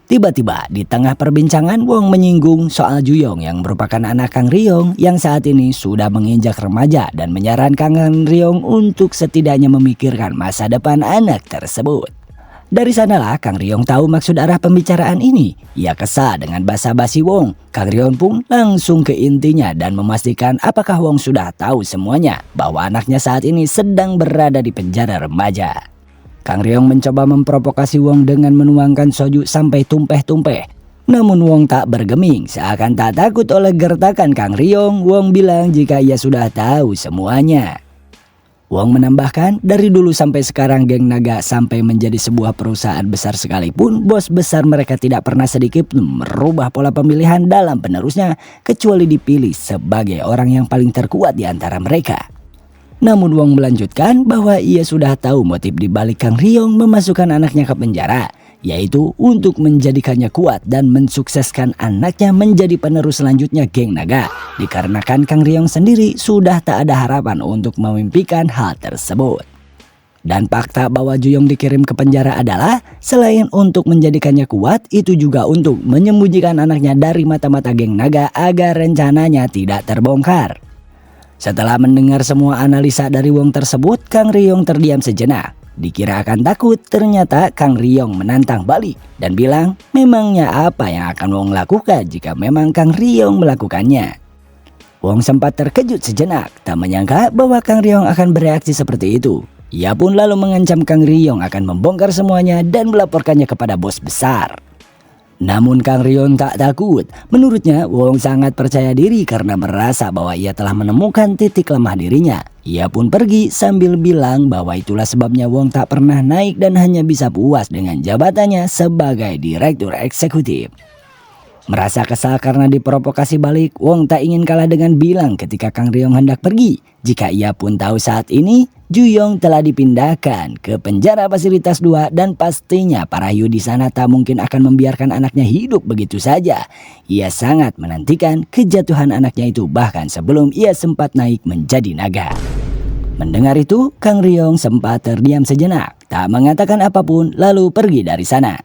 Tiba-tiba di tengah perbincangan Wong menyinggung soal Juyong yang merupakan anak Kang Ryong yang saat ini sudah menginjak remaja dan menyarankan Kang Ryong untuk setidaknya memikirkan masa depan anak tersebut. Dari sanalah Kang Ryong tahu maksud arah pembicaraan ini. Ia kesal dengan basa-basi Wong. Kang Ryong pun langsung ke intinya dan memastikan apakah Wong sudah tahu semuanya bahwa anaknya saat ini sedang berada di penjara remaja. Kang Ryong mencoba memprovokasi Wong dengan menuangkan soju sampai tumpeh-tumpeh. Namun Wong tak bergeming, seakan tak takut oleh gertakan Kang Ryong. Wong bilang jika ia sudah tahu semuanya. Wong menambahkan, dari dulu sampai sekarang geng naga sampai menjadi sebuah perusahaan besar sekalipun, bos besar mereka tidak pernah sedikit pun merubah pola pemilihan dalam penerusnya, kecuali dipilih sebagai orang yang paling terkuat di antara mereka. Namun Wong melanjutkan bahwa ia sudah tahu motif di balik Kang Ryong memasukkan anaknya ke penjara, yaitu untuk menjadikannya kuat dan mensukseskan anaknya menjadi penerus selanjutnya geng naga. Dikarenakan Kang Ryong sendiri sudah tak ada harapan untuk memimpikan hal tersebut. Dan fakta bahwa Juyong dikirim ke penjara adalah selain untuk menjadikannya kuat, itu juga untuk menyembunyikan anaknya dari mata-mata geng naga agar rencananya tidak terbongkar. Setelah mendengar semua analisa dari Wong tersebut, Kang Ryong terdiam sejenak. Dikira akan takut, ternyata Kang Ryong menantang balik dan bilang memangnya apa yang akan Wong lakukan jika memang Kang Ryong melakukannya. Wong sempat terkejut sejenak, tak menyangka bahwa Kang Ryong akan bereaksi seperti itu. Ia pun lalu mengancam Kang Ryong akan membongkar semuanya dan melaporkannya kepada bos besar. Namun Kang Ryong tak takut. Menurutnya Wong sangat percaya diri karena merasa bahwa ia telah menemukan titik lemah dirinya. Ia pun pergi sambil bilang bahwa itulah sebabnya Wong tak pernah naik dan hanya bisa puas dengan jabatannya sebagai direktur eksekutif. Merasa kesal karena diprovokasi balik, Wong tak ingin kalah dengan bilang ketika Kang Ryong hendak pergi. Jika ia pun tahu saat ini, Juyong telah dipindahkan ke penjara fasilitas 2 dan pastinya para hiu di sana tak mungkin akan membiarkan anaknya hidup begitu saja. Ia sangat menantikan kejatuhan anaknya itu bahkan sebelum ia sempat naik menjadi naga. Mendengar itu, Kang Ryong sempat terdiam sejenak, tak mengatakan apapun lalu pergi dari sana.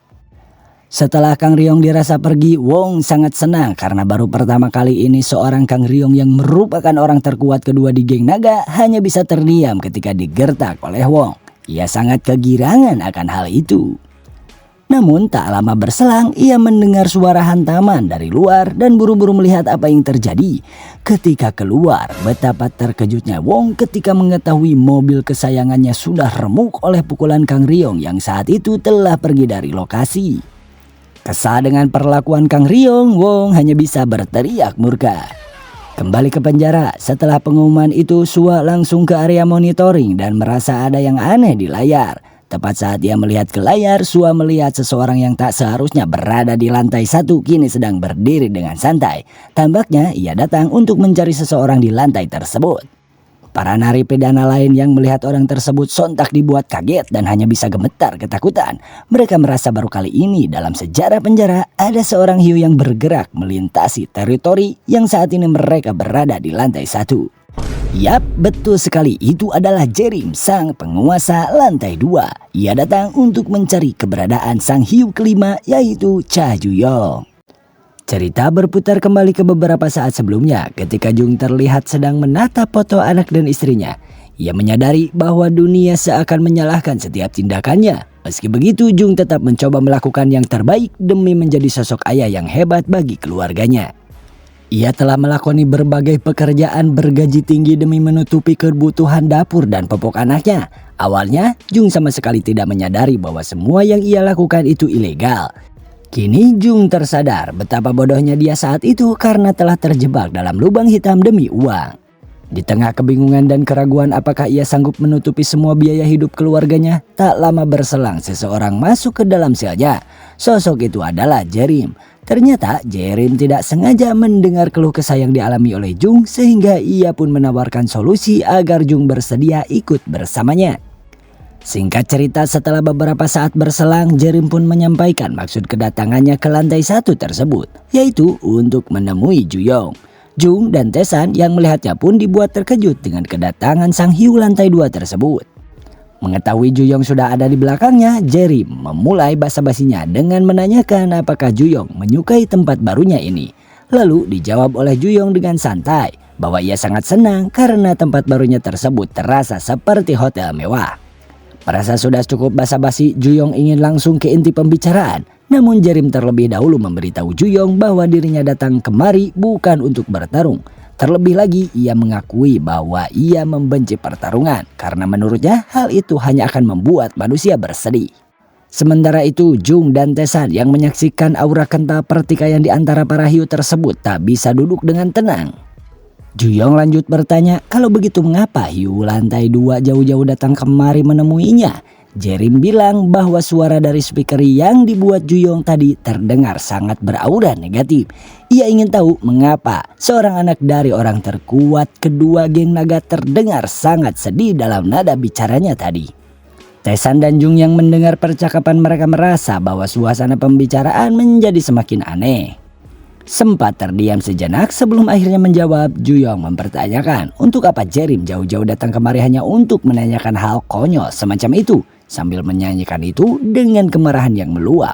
Setelah Kang Ryong dirasa pergi, Wong sangat senang karena baru pertama kali ini seorang Kang Ryong yang merupakan orang terkuat kedua di geng naga hanya bisa terdiam ketika digertak oleh Wong. Ia sangat kegirangan akan hal itu. Namun tak lama berselang ia mendengar suara hantaman dari luar dan buru-buru melihat apa yang terjadi. Ketika keluar, betapa terkejutnya Wong ketika mengetahui mobil kesayangannya sudah remuk oleh pukulan Kang Ryong yang saat itu telah pergi dari lokasi. Kesal dengan perlakuan Kang Ryong, Wong hanya bisa berteriak murka. Kembali ke penjara, setelah pengumuman itu Sua langsung ke area monitoring dan merasa ada yang aneh di layar. Tepat saat ia melihat ke layar, Sua melihat seseorang yang tak seharusnya berada di lantai 1 kini sedang berdiri dengan santai. Tampaknya ia datang untuk mencari seseorang di lantai tersebut. Para narapidana lain yang melihat orang tersebut sontak dibuat kaget dan hanya bisa gemetar ketakutan. Mereka merasa baru kali ini dalam sejarah penjara ada seorang hiu yang bergerak melintasi teritori yang saat ini mereka berada di lantai 1. Yap, betul sekali, itu adalah Jerim, sang penguasa lantai 2. Ia datang untuk mencari keberadaan sang hiu kelima yaitu Cha Juyong. Cerita berputar kembali ke beberapa saat sebelumnya ketika Jung terlihat sedang menatap foto anak dan istrinya. Ia menyadari bahwa dunia seakan menyalahkan setiap tindakannya. Meski begitu, Jung tetap mencoba melakukan yang terbaik demi menjadi sosok ayah yang hebat bagi keluarganya. Ia telah melakoni berbagai pekerjaan bergaji tinggi demi menutupi kebutuhan dapur dan popok anaknya. Awalnya, Jung sama sekali tidak menyadari bahwa semua yang ia lakukan itu ilegal. Kini Jung tersadar betapa bodohnya dia saat itu karena telah terjebak dalam lubang hitam demi uang. Di tengah kebingungan dan keraguan apakah ia sanggup menutupi semua biaya hidup keluarganya, tak lama berselang seseorang masuk ke dalam selnya. Sosok itu adalah Jerim. Ternyata Jerim tidak sengaja mendengar keluh kesah yang dialami oleh Jung sehingga ia pun menawarkan solusi agar Jung bersedia ikut bersamanya. Singkat cerita, setelah beberapa saat berselang, Jerim pun menyampaikan maksud kedatangannya ke lantai 1 tersebut, yaitu untuk menemui Juyong. Jung dan Taesan yang melihatnya pun dibuat terkejut dengan kedatangan sang hiu lantai 2 tersebut. Mengetahui Juyong sudah ada di belakangnya, Jerim memulai basa-basinya dengan menanyakan apakah Juyong menyukai tempat barunya ini. Lalu dijawab oleh Juyong dengan santai bahwa ia sangat senang karena tempat barunya tersebut terasa seperti hotel mewah. Merasa sudah cukup basa-basi, Juyong ingin langsung ke inti pembicaraan. Namun Jerim terlebih dahulu memberitahu Juyong bahwa dirinya datang kemari bukan untuk bertarung. Terlebih lagi, ia mengakui bahwa ia membenci pertarungan karena menurutnya hal itu hanya akan membuat manusia bersedih. Sementara itu, Jung dan Taesan yang menyaksikan aura kental pertikaian di antara para hiu tersebut tak bisa duduk dengan tenang. Juyong lanjut bertanya, kalau begitu mengapa hiu lantai 2 jauh-jauh datang kemari menemuinya? Jerim bilang bahwa suara dari speaker yang dibuat Juyong tadi terdengar sangat beraura negatif. Ia ingin tahu mengapa seorang anak dari orang terkuat kedua geng naga terdengar sangat sedih dalam nada bicaranya tadi. Taesan dan Jung yang mendengar percakapan mereka merasa bahwa suasana pembicaraan menjadi semakin aneh. Sempat terdiam sejenak sebelum akhirnya menjawab. Juyong mempertanyakan untuk apa Jerim jauh-jauh datang kemari hanya untuk menanyakan hal konyol semacam itu, sambil menyanyikan itu dengan kemarahan yang meluap.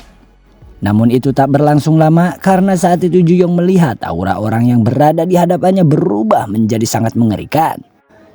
Namun itu tak berlangsung lama karena saat itu Juyong melihat aura orang yang berada di hadapannya berubah menjadi sangat mengerikan.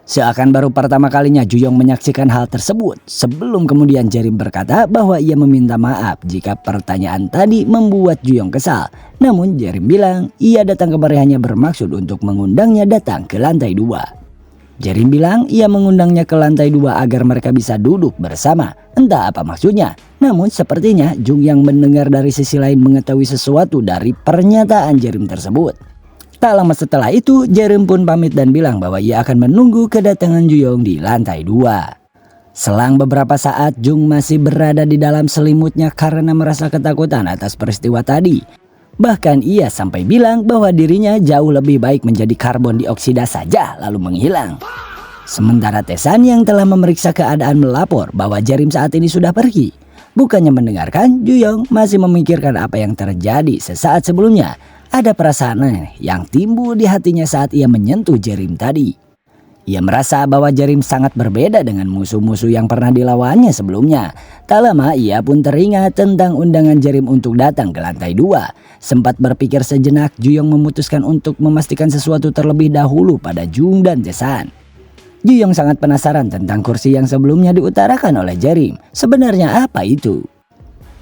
Seakan baru pertama kalinya Juyong menyaksikan hal tersebut. Sebelum kemudian Jerim berkata bahwa ia meminta maaf jika pertanyaan tadi membuat Juyong kesal. Namun Jerim bilang ia datang kemari hanya bermaksud untuk mengundangnya datang ke lantai 2. Jerim bilang ia mengundangnya ke lantai 2 agar mereka bisa duduk bersama. Entah apa maksudnya. Namun sepertinya Jung yang mendengar dari sisi lain mengetahui sesuatu dari pernyataan Jerim tersebut. Tak lama setelah itu, Jerim pun pamit dan bilang bahwa ia akan menunggu kedatangan Juyong di lantai 2. Selang beberapa saat, Jung masih berada di dalam selimutnya karena merasa ketakutan atas peristiwa tadi. Bahkan ia sampai bilang bahwa dirinya jauh lebih baik menjadi karbon dioksida saja lalu menghilang. Sementara Taesan yang telah memeriksa keadaan melapor bahwa Jerim saat ini sudah pergi. Bukannya mendengarkan, Juyong masih memikirkan apa yang terjadi sesaat sebelumnya. Ada perasaan aneh yang timbul di hatinya saat ia menyentuh Jerim tadi. Ia merasa bahwa Jerim sangat berbeda dengan musuh-musuh yang pernah dilawannya sebelumnya. Tak lama ia pun teringat tentang undangan Jerim untuk datang ke lantai 2. Sempat berpikir sejenak, Juyong memutuskan untuk memastikan sesuatu terlebih dahulu pada Jung dan Jaesan. Juyong sangat penasaran tentang kursi yang sebelumnya diutarakan oleh Jerim. Sebenarnya apa itu?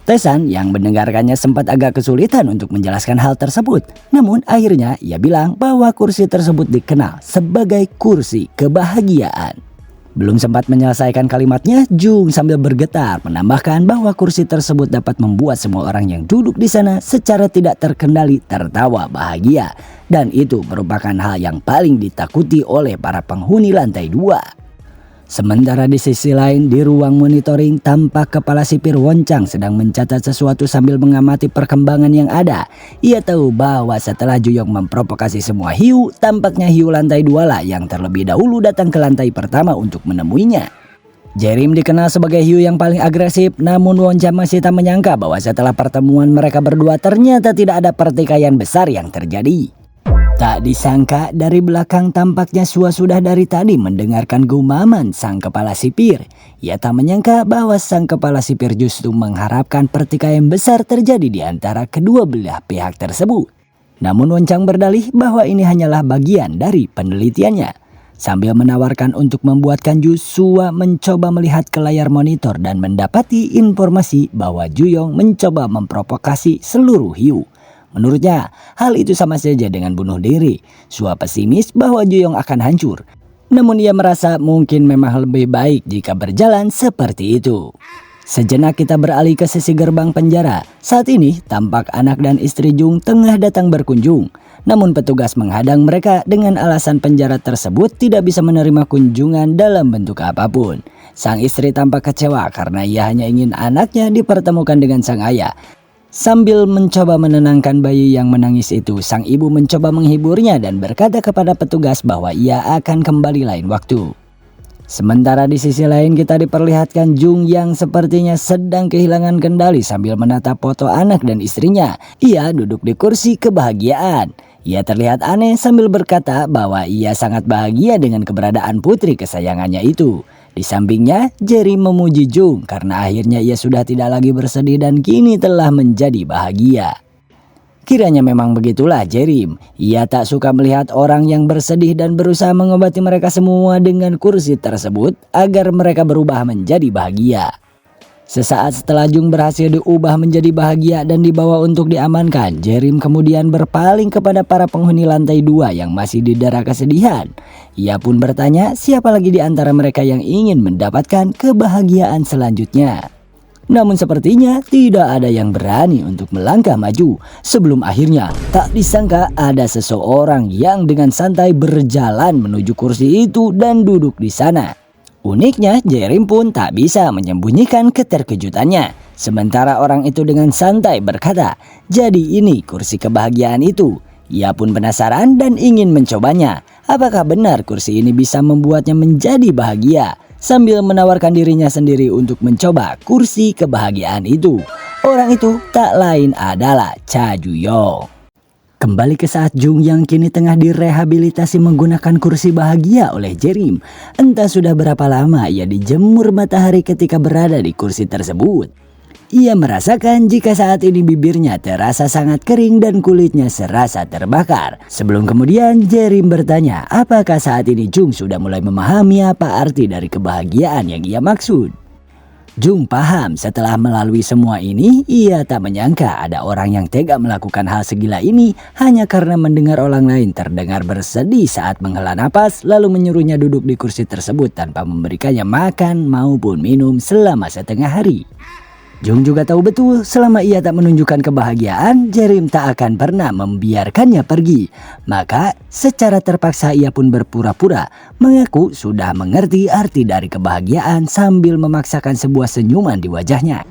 Taesan yang mendengarkannya sempat agak kesulitan untuk menjelaskan hal tersebut. Namun akhirnya ia bilang bahwa kursi tersebut dikenal sebagai kursi kebahagiaan. Belum sempat menyelesaikan kalimatnya, Jung sambil bergetar menambahkan bahwa kursi tersebut dapat membuat semua orang yang duduk di sana secara tidak terkendali tertawa bahagia. Dan itu merupakan hal yang paling ditakuti oleh para penghuni lantai 2. Sementara di sisi lain, di ruang monitoring tampak kepala sipir Woncang sedang mencatat sesuatu sambil mengamati perkembangan yang ada. Ia tahu bahwa setelah Juyong memprovokasi semua hiu, tampaknya hiu lantai 2 lah yang terlebih dahulu datang ke lantai pertama untuk menemuinya. Jerim dikenal sebagai hiu yang paling agresif, namun Woncang masih tak menyangka bahwa setelah pertemuan mereka berdua ternyata tidak ada pertikaian besar yang terjadi. Tak disangka dari belakang tampaknya Sua sudah dari tadi mendengarkan gumaman sang kepala sipir. Ia tak menyangka bahwa sang kepala sipir justru mengharapkan pertikaian besar terjadi di antara kedua belah pihak tersebut. Namun Woncang berdalih bahwa ini hanyalah bagian dari penelitiannya. Sambil menawarkan untuk membuatkan jus, Sua mencoba melihat ke layar monitor dan mendapati informasi bahwa Juyong mencoba memprovokasi seluruh hiu. Menurutnya, hal itu sama saja dengan bunuh diri. Sua pesimis bahwa Juyong akan hancur. Namun ia merasa mungkin memang lebih baik jika berjalan seperti itu. Sejenak kita beralih ke sisi gerbang penjara. Saat ini tampak anak dan istri Jung tengah datang berkunjung. Namun petugas menghadang mereka dengan alasan penjara tersebut tidak bisa menerima kunjungan dalam bentuk apapun. Sang istri tampak kecewa karena ia hanya ingin anaknya dipertemukan dengan sang ayah. Sambil mencoba menenangkan bayi yang menangis itu, sang ibu mencoba menghiburnya dan berkata kepada petugas bahwa ia akan kembali lain waktu. Sementara di sisi lain kita diperlihatkan Jung yang sepertinya sedang kehilangan kendali sambil menatap foto anak dan istrinya. Ia duduk di kursi kebahagiaan. Ia terlihat aneh sambil berkata bahwa ia sangat bahagia dengan keberadaan putri kesayangannya itu. Di sampingnya, Jerim memuji Jung karena akhirnya ia sudah tidak lagi bersedih dan kini telah menjadi bahagia. Kiranya memang begitulah Jerim. Ia tak suka melihat orang yang bersedih dan berusaha mengobati mereka semua dengan kursi tersebut agar mereka berubah menjadi bahagia. Sesaat setelah Jung berhasil diubah menjadi bahagia dan dibawa untuk diamankan, Jerim kemudian berpaling kepada para penghuni lantai 2 yang masih didera kesedihan. Ia pun bertanya siapa lagi di antara mereka yang ingin mendapatkan kebahagiaan selanjutnya. Namun sepertinya tidak ada yang berani untuk melangkah maju. Sebelum akhirnya tak disangka ada seseorang yang dengan santai berjalan menuju kursi itu dan duduk di sana. Uniknya, Jerim pun tak bisa menyembunyikan keterkejutannya. Sementara orang itu dengan santai berkata, "Jadi ini kursi kebahagiaan itu." Ia pun penasaran dan ingin mencobanya. Apakah benar kursi ini bisa membuatnya menjadi bahagia? Sambil menawarkan dirinya sendiri untuk mencoba kursi kebahagiaan itu. Orang itu tak lain adalah Cha Juyong. Kembali ke saat Jung yang kini tengah direhabilitasi menggunakan kursi bahagia oleh Jerim. Entah sudah berapa lama ia dijemur matahari ketika berada di kursi tersebut. Ia merasakan jika saat ini bibirnya terasa sangat kering dan kulitnya serasa terbakar. Sebelum kemudian Jerim bertanya apakah saat ini Jung sudah mulai memahami apa arti dari kebahagiaan yang ia maksud. Jung paham setelah melalui semua ini, ia tak menyangka ada orang yang tega melakukan hal segila ini hanya karena mendengar orang lain terdengar bersedih saat menghela napas lalu menyuruhnya duduk di kursi tersebut tanpa memberikannya makan maupun minum selama setengah hari. Jung juga tahu betul selama ia tak menunjukkan kebahagiaan, Jerim tak akan pernah membiarkannya pergi. Maka secara terpaksa ia pun berpura-pura mengaku sudah mengerti arti dari kebahagiaan sambil memaksakan sebuah senyuman di wajahnya.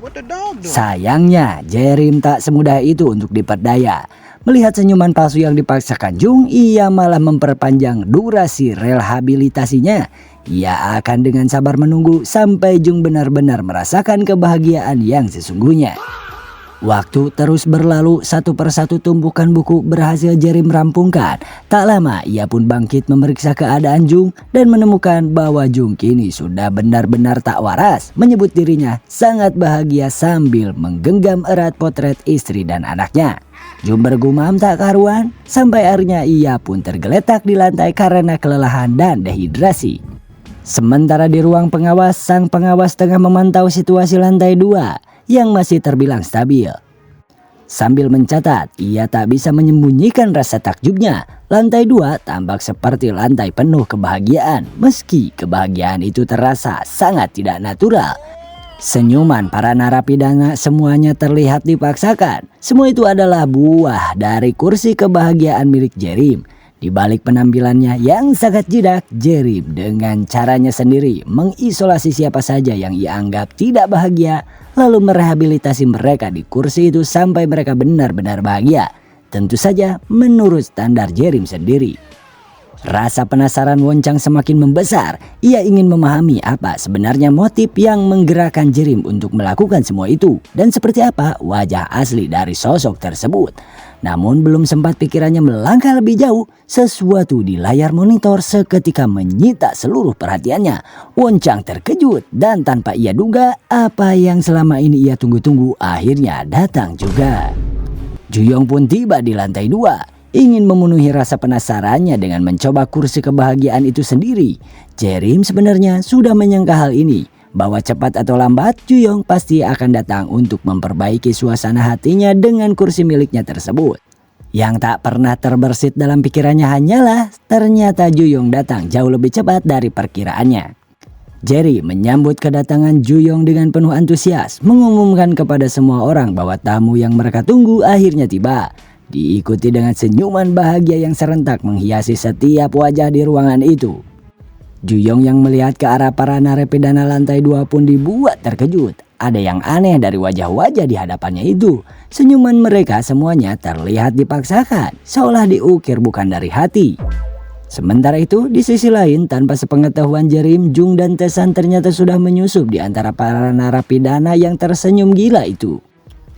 Sayangnya Jerim tak semudah itu untuk diperdaya. Melihat senyuman palsu yang dipaksakan Jung, ia malah memperpanjang durasi rehabilitasinya. Ia akan dengan sabar menunggu sampai Jung benar-benar merasakan kebahagiaan yang sesungguhnya. Waktu terus berlalu, satu persatu tumpukan buku berhasil Jerim rampungkan. Tak lama ia pun bangkit memeriksa keadaan Jung dan menemukan bahwa Jung kini sudah benar-benar tak waras. Menyebut dirinya sangat bahagia sambil menggenggam erat potret istri dan anaknya. Jung bergumam tak karuan sampai akhirnya ia pun tergeletak di lantai karena kelelahan dan dehidrasi. Sementara di ruang pengawas, sang pengawas tengah memantau situasi lantai 2 yang masih terbilang stabil. Sambil mencatat, ia tak bisa menyembunyikan rasa takjubnya. Lantai 2 tampak seperti lantai penuh kebahagiaan, meski kebahagiaan itu terasa sangat tidak natural. Senyuman para narapidana semuanya terlihat dipaksakan. Semua itu adalah buah dari kursi kebahagiaan milik Jerim. Di balik penampilannya yang sangat jinak, Jerim dengan caranya sendiri mengisolasi siapa saja yang ia anggap tidak bahagia, lalu merehabilitasi mereka di kursi itu sampai mereka benar-benar bahagia. Tentu saja menurut standar Jerim sendiri. Rasa penasaran Woncang semakin membesar. Ia ingin memahami apa sebenarnya motif yang menggerakkan Jerim untuk melakukan semua itu, dan seperti apa wajah asli dari sosok tersebut. Namun belum sempat pikirannya melangkah lebih jauh, sesuatu di layar monitor seketika menyita seluruh perhatiannya. Woncang terkejut dan tanpa ia duga, apa yang selama ini ia tunggu-tunggu akhirnya datang juga. Juyong pun tiba di lantai 2. Ingin memenuhi rasa penasarannya dengan mencoba kursi kebahagiaan itu sendiri. Jerim sebenarnya sudah menyangka hal ini, bahwa cepat atau lambat Juyong pasti akan datang untuk memperbaiki suasana hatinya dengan kursi miliknya tersebut. Yang tak pernah terbersit dalam pikirannya hanyalah ternyata Juyong datang jauh lebih cepat dari perkiraannya. Jerry menyambut kedatangan Juyong dengan penuh antusias, mengumumkan kepada semua orang bahwa tamu yang mereka tunggu akhirnya tiba. Diikuti dengan senyuman bahagia yang serentak menghiasi setiap wajah di ruangan itu. Juyong yang melihat ke arah para narapidana lantai 2 pun dibuat terkejut. Ada yang aneh dari wajah-wajah di hadapannya itu. Senyuman mereka semuanya terlihat dipaksakan, seolah diukir bukan dari hati. Sementara itu, di sisi lain, tanpa sepengetahuan Jerim, Jung dan Tesan ternyata sudah menyusup di antara para narapidana yang tersenyum gila itu.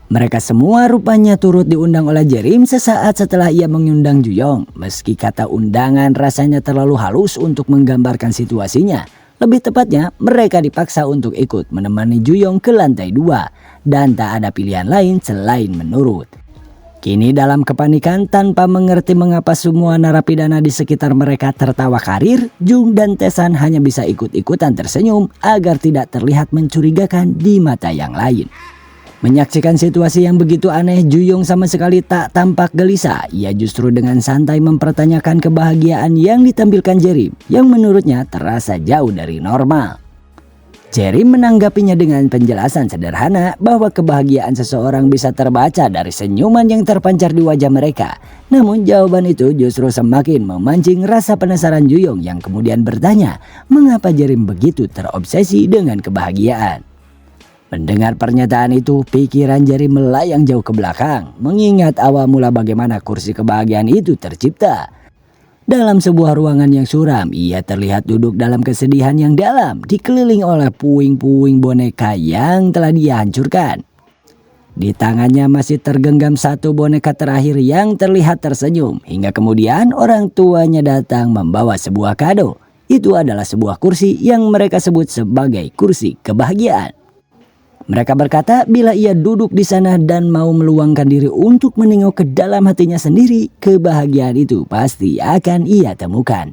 Mereka semua rupanya turut diundang oleh Jerim sesaat setelah ia mengundang Juyong. Meski kata undangan rasanya terlalu halus untuk menggambarkan situasinya. Lebih tepatnya, mereka dipaksa untuk ikut menemani Juyong ke lantai 2. Dan tak ada pilihan lain selain menurut. Kini dalam kepanikan tanpa mengerti mengapa semua narapidana di sekitar mereka tertawa karir, Jung dan Tesan hanya bisa ikut-ikutan tersenyum agar tidak terlihat mencurigakan di mata yang lain. Menyaksikan situasi yang begitu aneh, Juyong sama sekali tak tampak gelisah. Ia justru dengan santai mempertanyakan kebahagiaan yang ditampilkan Jerim, yang menurutnya terasa jauh dari normal. Jerim menanggapinya dengan penjelasan sederhana bahwa kebahagiaan seseorang bisa terbaca dari senyuman yang terpancar di wajah mereka. Namun jawaban itu justru semakin memancing rasa penasaran Juyong yang kemudian bertanya, mengapa Jerim begitu terobsesi dengan kebahagiaan. Mendengar pernyataan itu, pikiran Jerim melayang jauh ke belakang, mengingat awal mula bagaimana kursi kebahagiaan itu tercipta. Dalam sebuah ruangan yang suram, ia terlihat duduk dalam kesedihan yang dalam, dikelilingi oleh puing-puing boneka yang telah dia hancurkan. Di tangannya masih tergenggam satu boneka terakhir yang terlihat tersenyum, hingga kemudian orang tuanya datang membawa sebuah kado. Itu adalah sebuah kursi yang mereka sebut sebagai kursi kebahagiaan. Mereka berkata bila ia duduk di sana dan mau meluangkan diri untuk menengok ke dalam hatinya sendiri, kebahagiaan itu pasti akan ia temukan.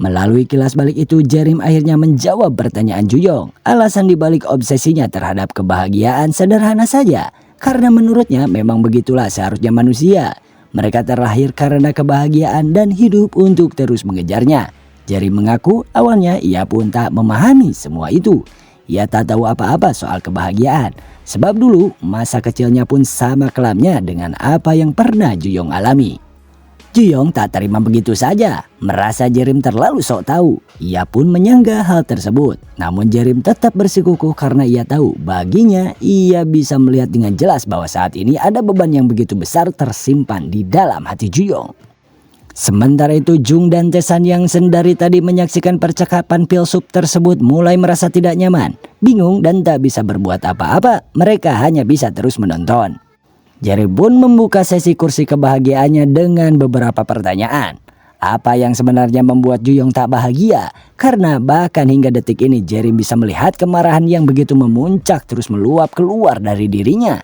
Melalui kilas balik itu, Jerim akhirnya menjawab pertanyaan Juyong. Alasan dibalik obsesinya terhadap kebahagiaan sederhana saja, karena menurutnya memang begitulah seharusnya manusia. Mereka terlahir karena kebahagiaan dan hidup untuk terus mengejarnya. Jerim mengaku awalnya ia pun tak memahami semua itu. Ia tak tahu apa-apa soal kebahagiaan, sebab dulu masa kecilnya pun sama kelamnya dengan apa yang pernah Juyong alami. Juyong tak terima begitu saja, merasa Jerim terlalu sok tahu. Ia pun menyangga hal tersebut. Namun Jerim tetap bersikukuh karena ia tahu baginya ia bisa melihat dengan jelas bahwa saat ini ada beban yang begitu besar tersimpan di dalam hati Juyong. Sementara itu Jung dan Tesan yang sendari tadi menyaksikan percakapan filsuf tersebut mulai merasa tidak nyaman, bingung dan tak bisa berbuat apa-apa. Mereka hanya bisa terus menonton. Jerry pun membuka sesi kursi kebahagiaannya dengan beberapa pertanyaan. Apa yang sebenarnya membuat Juyong tak bahagia? Karena bahkan hingga detik ini Jerry bisa melihat kemarahan yang begitu memuncak terus meluap keluar dari dirinya.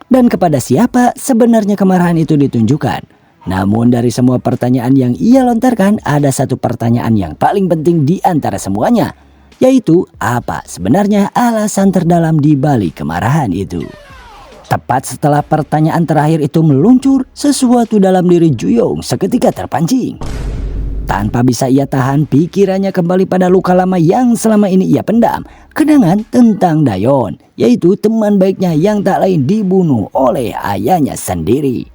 Dan kepada siapa sebenarnya kemarahan itu ditunjukkan? Namun dari semua pertanyaan yang ia lontarkan, ada satu pertanyaan yang paling penting di antara semuanya, yaitu apa sebenarnya alasan terdalam di balik kemarahan itu. Tepat setelah pertanyaan terakhir itu meluncur, sesuatu dalam diri Juyong seketika terpancing. Tanpa bisa ia tahan, pikirannya kembali pada luka lama yang selama ini ia pendam. Kenangan tentang Dayon, yaitu teman baiknya yang tak lain dibunuh oleh ayahnya sendiri.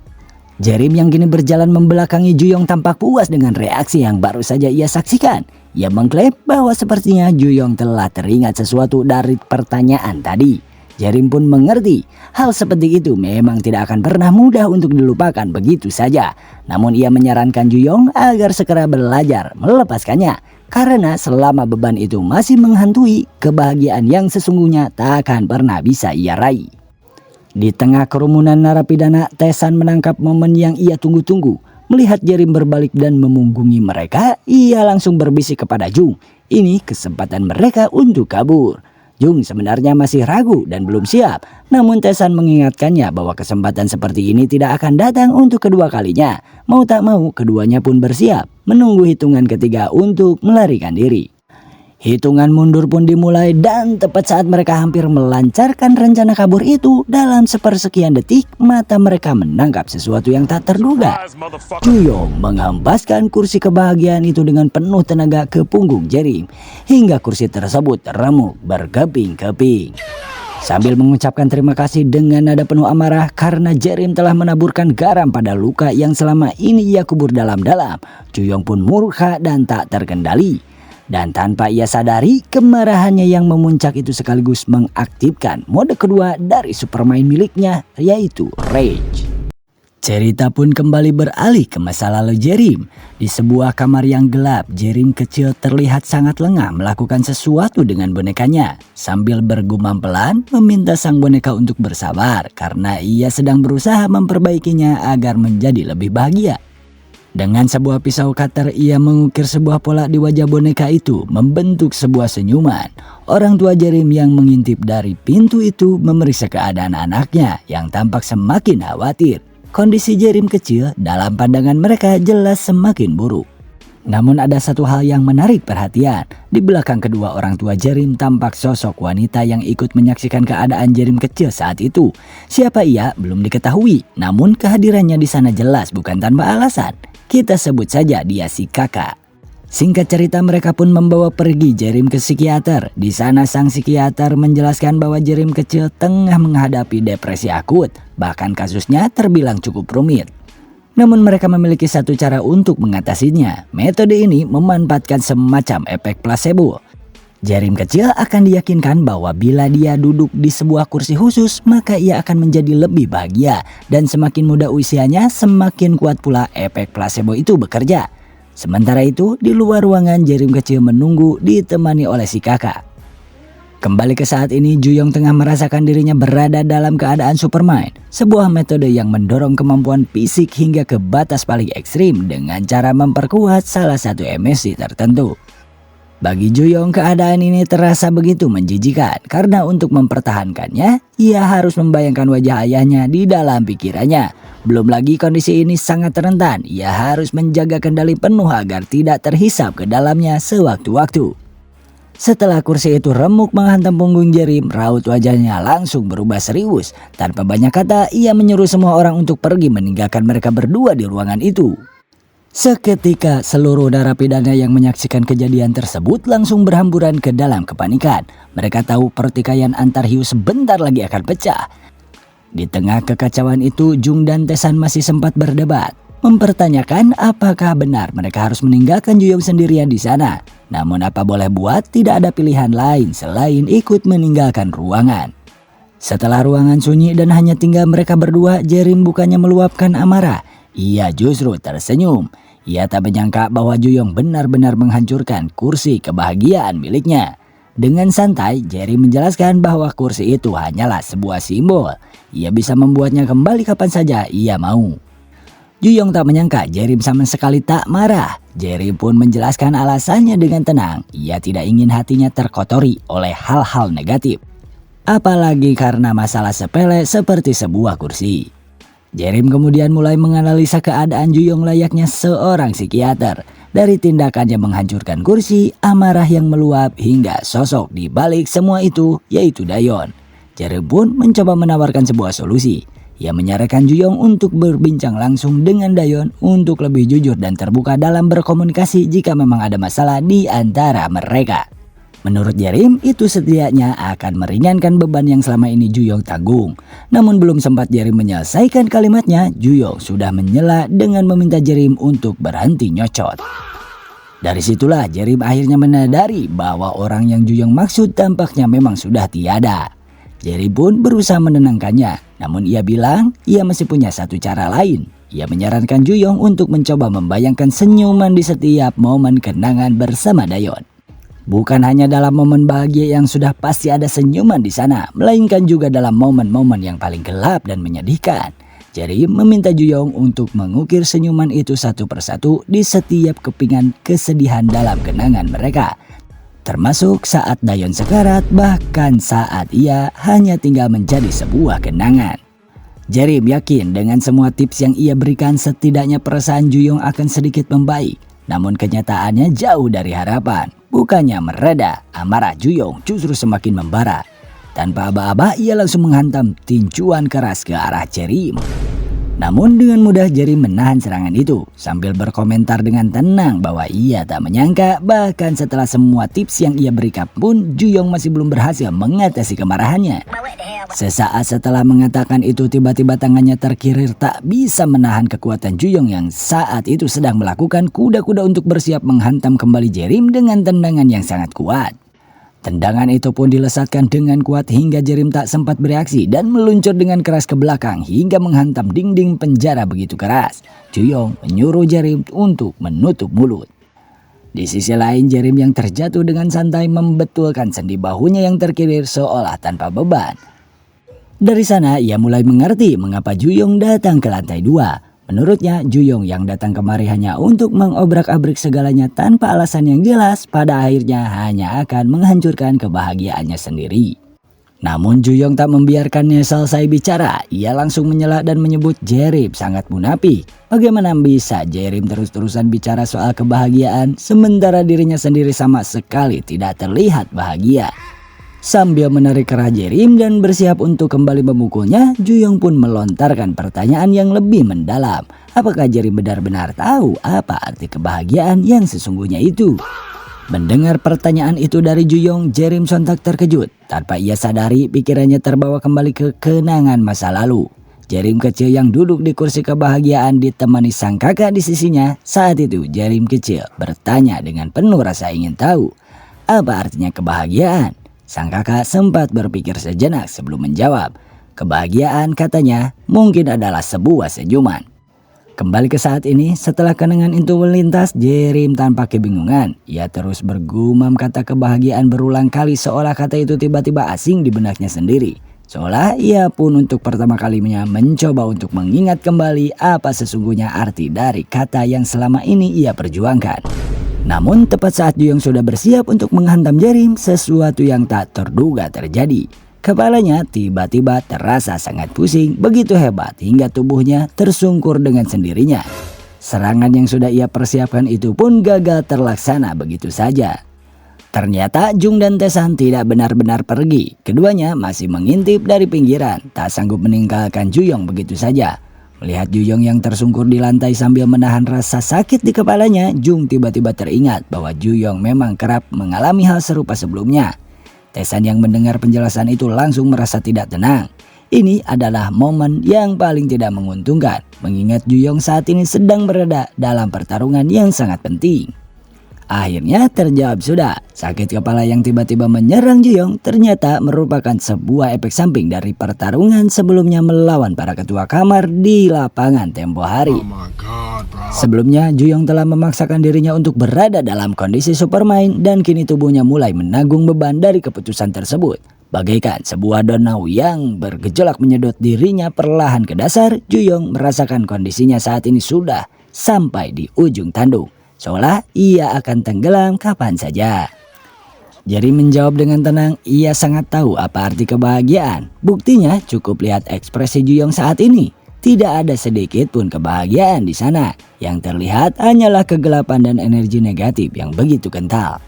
Jerim yang kini berjalan membelakangi Juyong tampak puas dengan reaksi yang baru saja ia saksikan. Ia mengklaim bahwa sepertinya Juyong telah teringat sesuatu dari pertanyaan tadi. Jerim pun mengerti hal seperti itu memang tidak akan pernah mudah untuk dilupakan begitu saja. Namun ia menyarankan Juyong agar segera belajar melepaskannya. Karena selama beban itu masih menghantui, kebahagiaan yang sesungguhnya tak akan pernah bisa ia raih. Di tengah kerumunan narapidana, Tae-san menangkap momen yang ia tunggu-tunggu. Melihat Jerim berbalik dan memunggungi mereka, ia langsung berbisik kepada Jung. Ini kesempatan mereka untuk kabur. Jung sebenarnya masih ragu dan belum siap, namun Tae-san mengingatkannya bahwa kesempatan seperti ini tidak akan datang untuk kedua kalinya. Mau tak mau, keduanya pun bersiap, menunggu hitungan ketiga untuk melarikan diri. Hitungan mundur pun dimulai dan tepat saat mereka hampir melancarkan rencana kabur itu, dalam sepersekian detik mata mereka menangkap sesuatu yang tak terduga. Juyong menghempaskan kursi kebahagiaan itu dengan penuh tenaga ke punggung Jerim, hingga kursi tersebut remuk berkeping-keping. Sambil mengucapkan terima kasih dengan nada penuh amarah karena Jerim telah menaburkan garam pada luka yang selama ini ia kubur dalam-dalam, Juyong pun murka dan tak terkendali. Dan tanpa ia sadari, kemarahannya yang memuncak itu sekaligus mengaktifkan mode kedua dari Supermind miliknya, yaitu Rage. Cerita pun kembali beralih ke masa lalu Jerim. Di sebuah kamar yang gelap, Jerim kecil terlihat sangat lengah melakukan sesuatu dengan bonekanya. Sambil bergumam pelan, meminta sang boneka untuk bersabar karena ia sedang berusaha memperbaikinya agar menjadi lebih bahagia. Dengan sebuah pisau cutter, ia mengukir sebuah pola di wajah boneka itu, membentuk sebuah senyuman. Orang tua Jerim yang mengintip dari pintu itu memeriksa keadaan anaknya yang tampak semakin khawatir. Kondisi Jerim kecil dalam pandangan mereka jelas semakin buruk. Namun ada satu hal yang menarik perhatian. Di belakang kedua orang tua Jerim tampak sosok wanita yang ikut menyaksikan keadaan Jerim kecil saat itu. Siapa ia belum diketahui, namun kehadirannya di sana jelas bukan tanpa alasan. Kita sebut saja dia si kakak. Singkat cerita, mereka pun membawa pergi Jerim ke psikiater. Di sana sang psikiater menjelaskan bahwa Jerim kecil tengah menghadapi depresi akut. Bahkan kasusnya terbilang cukup rumit. Namun mereka memiliki satu cara untuk mengatasinya. Metode ini memanfaatkan semacam efek placebo. Jerim kecil akan diyakinkan bahwa bila dia duduk di sebuah kursi khusus, maka ia akan menjadi lebih bahagia. Dan semakin muda usianya, semakin kuat pula efek placebo itu bekerja. Sementara itu, di luar ruangan Jerim kecil menunggu ditemani oleh si kakak. Kembali ke saat ini, Juyong tengah merasakan dirinya berada dalam keadaan Supermind. Sebuah metode yang mendorong kemampuan fisik hingga ke batas paling ekstrim dengan cara memperkuat salah satu emosi tertentu. Bagi Juyong, keadaan ini terasa begitu menjijikan karena untuk mempertahankannya, ia harus membayangkan wajah ayahnya di dalam pikirannya. Belum lagi kondisi ini sangat rentan, ia harus menjaga kendali penuh agar tidak terhisap ke dalamnya sewaktu-waktu. Setelah kursi itu remuk menghantam punggung Jerim, raut wajahnya langsung berubah serius. Tanpa banyak kata, ia menyuruh semua orang untuk pergi meninggalkan mereka berdua di ruangan itu. Seketika seluruh narapidana yang menyaksikan kejadian tersebut langsung berhamburan ke dalam kepanikan. Mereka tahu pertikaian antar hiu sebentar lagi akan pecah. Di tengah kekacauan itu, Jung dan Tae-san masih sempat berdebat, mempertanyakan apakah benar mereka harus meninggalkan Juyong sendirian di sana. Namun apa boleh buat, tidak ada pilihan lain selain ikut meninggalkan ruangan. Setelah ruangan sunyi dan hanya tinggal mereka berdua, Jerim bukannya meluapkan amarah. Ia justru tersenyum. Ia tak menyangka bahwa Juyong benar-benar menghancurkan kursi kebahagiaan miliknya. Dengan santai, Jerry menjelaskan bahwa kursi itu hanyalah sebuah simbol. Ia bisa membuatnya kembali kapan saja ia mau. Juyong tak menyangka Jerry sama sekali tak marah. Jerry pun menjelaskan alasannya dengan tenang. Ia tidak ingin hatinya terkotori oleh hal-hal negatif. Apalagi karena masalah sepele seperti sebuah kursi. Jerry kemudian mulai menganalisa keadaan Juyong layaknya seorang psikiater. Dari tindakannya menghancurkan kursi, amarah yang meluap, hingga sosok di balik semua itu yaitu Dayon. Jerry pun mencoba menawarkan sebuah solusi. Ia menyarankan Juyong untuk berbincang langsung dengan Dayon untuk lebih jujur dan terbuka dalam berkomunikasi jika memang ada masalah di antara mereka. Menurut Jerim, itu setidaknya akan meringankan beban yang selama ini Juyong tanggung. Namun belum sempat Jerim menyelesaikan kalimatnya, Juyong sudah menyela dengan meminta Jerim untuk berhenti nyocot. Dari situlah Jerim akhirnya menyadari bahwa orang yang Juyong maksud tampaknya memang sudah tiada. Jerry pun berusaha menenangkannya, namun ia bilang ia masih punya satu cara lain. Ia menyarankan Juyong untuk mencoba membayangkan senyuman di setiap momen kenangan bersama Dayon. Bukan hanya dalam momen bahagia yang sudah pasti ada senyuman di sana, melainkan juga dalam momen-momen yang paling gelap dan menyedihkan. Jerry meminta Juyong untuk mengukir senyuman itu satu persatu di setiap kepingan kesedihan dalam kenangan mereka. Termasuk saat Dayon sekarat, bahkan saat ia hanya tinggal menjadi sebuah kenangan. Jerry yakin dengan semua tips yang ia berikan setidaknya perasaan Juyong akan sedikit membaik. Namun kenyataannya jauh dari harapan. Bukannya mereda, amarah Juyong justru semakin membara. Tanpa aba-aba ia langsung menghantam tinjuan keras ke arah Jerry. Namun dengan mudah Jerry menahan serangan itu sambil berkomentar dengan tenang bahwa ia tak menyangka bahkan setelah semua tips yang ia berikan pun Juyong masih belum berhasil mengatasi kemarahannya. Sesaat setelah mengatakan itu tiba-tiba tangannya terkirir tak bisa menahan kekuatan Juyong yang saat itu sedang melakukan kuda-kuda untuk bersiap menghantam kembali Jerry dengan tendangan yang sangat kuat. Tendangan itu pun dilesatkan dengan kuat hingga Jerry tak sempat bereaksi dan meluncur dengan keras ke belakang hingga menghantam dinding penjara begitu keras. Juyong menyuruh Jerry untuk menutup mulut. Di sisi lain Jerry yang terjatuh dengan santai membetulkan sendi bahunya yang terkilir seolah tanpa beban. Dari sana ia mulai mengerti mengapa Juyong datang ke lantai 2. Menurutnya, Juyong yang datang kemari hanya untuk mengobrak-abrik segalanya tanpa alasan yang jelas pada akhirnya hanya akan menghancurkan kebahagiaannya sendiri. Namun Juyong tak membiarkannya selesai bicara, ia langsung menyela dan menyebut Jerry sangat munafik. Bagaimana bisa Jerry terus-terusan bicara soal kebahagiaan sementara dirinya sendiri sama sekali tidak terlihat bahagia. Sambil menarik kerah Jerry dan bersiap untuk kembali memukulnya, Juyong pun melontarkan pertanyaan yang lebih mendalam. Apakah Jerry benar-benar tahu apa arti kebahagiaan yang sesungguhnya itu? Mendengar pertanyaan itu dari Juyong, Jerry sontak terkejut. Tanpa ia sadari, pikirannya terbawa kembali ke kenangan masa lalu. Jerry kecil yang duduk di kursi kebahagiaan ditemani sang kakak di sisinya. Saat itu Jerry kecil bertanya dengan penuh rasa ingin tahu, apa artinya kebahagiaan? Sang kakak sempat berpikir sejenak sebelum menjawab. Kebahagiaan katanya mungkin adalah sebuah senyuman. Kembali ke saat ini, setelah kenangan itu melintas, Jerry tanpa kebingungan. Ia terus bergumam kata kebahagiaan berulang kali seolah kata itu tiba-tiba asing di benaknya sendiri. Seolah ia pun untuk pertama kalinya mencoba untuk mengingat kembali apa sesungguhnya arti dari kata yang selama ini ia perjuangkan. Namun tepat saat Juyong sudah bersiap untuk menghantam Jerry, sesuatu yang tak terduga terjadi. Kepalanya tiba-tiba terasa sangat pusing begitu hebat hingga tubuhnya tersungkur dengan sendirinya. Serangan yang sudah ia persiapkan itu pun gagal terlaksana begitu saja. Ternyata Jung dan Taesan tidak benar-benar pergi. Keduanya masih mengintip dari pinggiran, tak sanggup meninggalkan Juyong begitu saja. Melihat Juyong yang tersungkur di lantai sambil menahan rasa sakit di kepalanya, Jung tiba-tiba teringat bahwa Juyong memang kerap mengalami hal serupa sebelumnya. Taesan yang mendengar penjelasan itu langsung merasa tidak tenang. Ini adalah momen yang paling tidak menguntungkan, mengingat Juyong saat ini sedang berada dalam pertarungan yang sangat penting. Akhirnya terjawab sudah. Sakit kepala yang tiba-tiba menyerang Juyong ternyata merupakan sebuah efek samping dari pertarungan sebelumnya melawan para ketua kamar di lapangan tempo hari. Sebelumnya Juyong telah memaksakan dirinya untuk berada dalam kondisi Supermind dan kini tubuhnya mulai menanggung beban dari keputusan tersebut. Bagaikan sebuah danau yang bergejolak menyedot dirinya perlahan ke dasar, Juyong merasakan kondisinya saat ini sudah sampai di ujung tanduk, seolah ia akan tenggelam kapan saja. Jerry menjawab dengan tenang, ia sangat tahu apa arti kebahagiaan. Buktinya cukup lihat ekspresi Juyong saat ini. Tidak ada sedikit pun kebahagiaan di sana. Yang terlihat hanyalah kegelapan dan energi negatif yang begitu kental.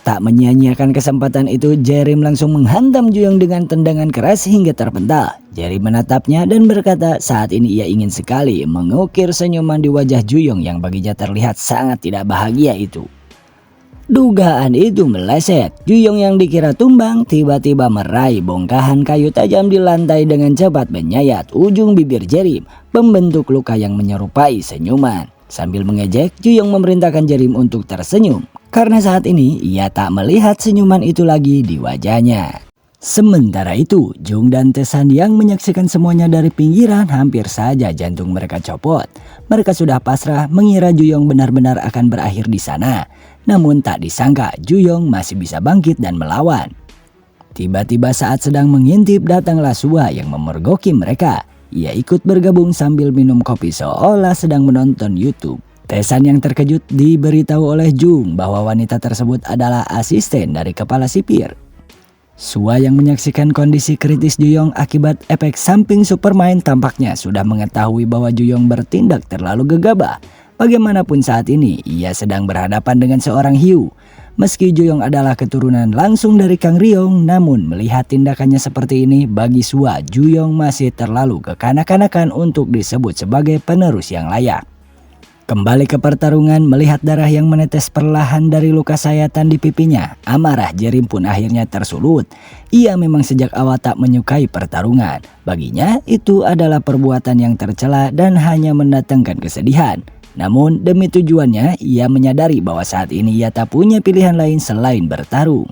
Tak menyia-nyiakan kesempatan itu, Jerry langsung menghantam Juyong dengan tendangan keras hingga terpental. Jerry menatapnya dan berkata saat ini ia ingin sekali mengukir senyuman di wajah Juyong yang baginya terlihat sangat tidak bahagia itu. Dugaan itu meleset. Juyong yang dikira tumbang tiba-tiba meraih bongkahan kayu tajam di lantai dengan cepat menyayat ujung bibir Jerry, membentuk luka yang menyerupai senyuman. Sambil mengejek, Juyong memerintahkan Jerry untuk tersenyum, karena saat ini ia tak melihat senyuman itu lagi di wajahnya. Sementara itu, Jung dan Taesan yang menyaksikan semuanya dari pinggiran hampir saja jantung mereka copot. Mereka sudah pasrah mengira Juyong benar-benar akan berakhir di sana. Namun tak disangka Juyong masih bisa bangkit dan melawan. Tiba-tiba saat sedang mengintip datanglah Sua yang memergoki mereka. Ia ikut bergabung sambil minum kopi seolah sedang menonton YouTube. Taesan yang terkejut diberitahu oleh Jung bahwa wanita tersebut adalah asisten dari kepala sipir. Sua yang menyaksikan kondisi kritis Juyong akibat efek samping Supermind tampaknya sudah mengetahui bahwa Juyong bertindak terlalu gegabah. Bagaimanapun saat ini ia sedang berhadapan dengan seorang hiu. Meski Juyong adalah keturunan langsung dari Kang Ryong, namun melihat tindakannya seperti ini bagi Sua, Juyong masih terlalu kekanak-kanakan untuk disebut sebagai penerus yang layak. Kembali ke pertarungan, melihat darah yang menetes perlahan dari luka sayatan di pipinya, amarah Jerry pun akhirnya tersulut. Ia memang sejak awal tak menyukai pertarungan. Baginya itu adalah perbuatan yang tercela dan hanya mendatangkan kesedihan. Namun demi tujuannya, ia menyadari bahwa saat ini ia tak punya pilihan lain selain bertarung.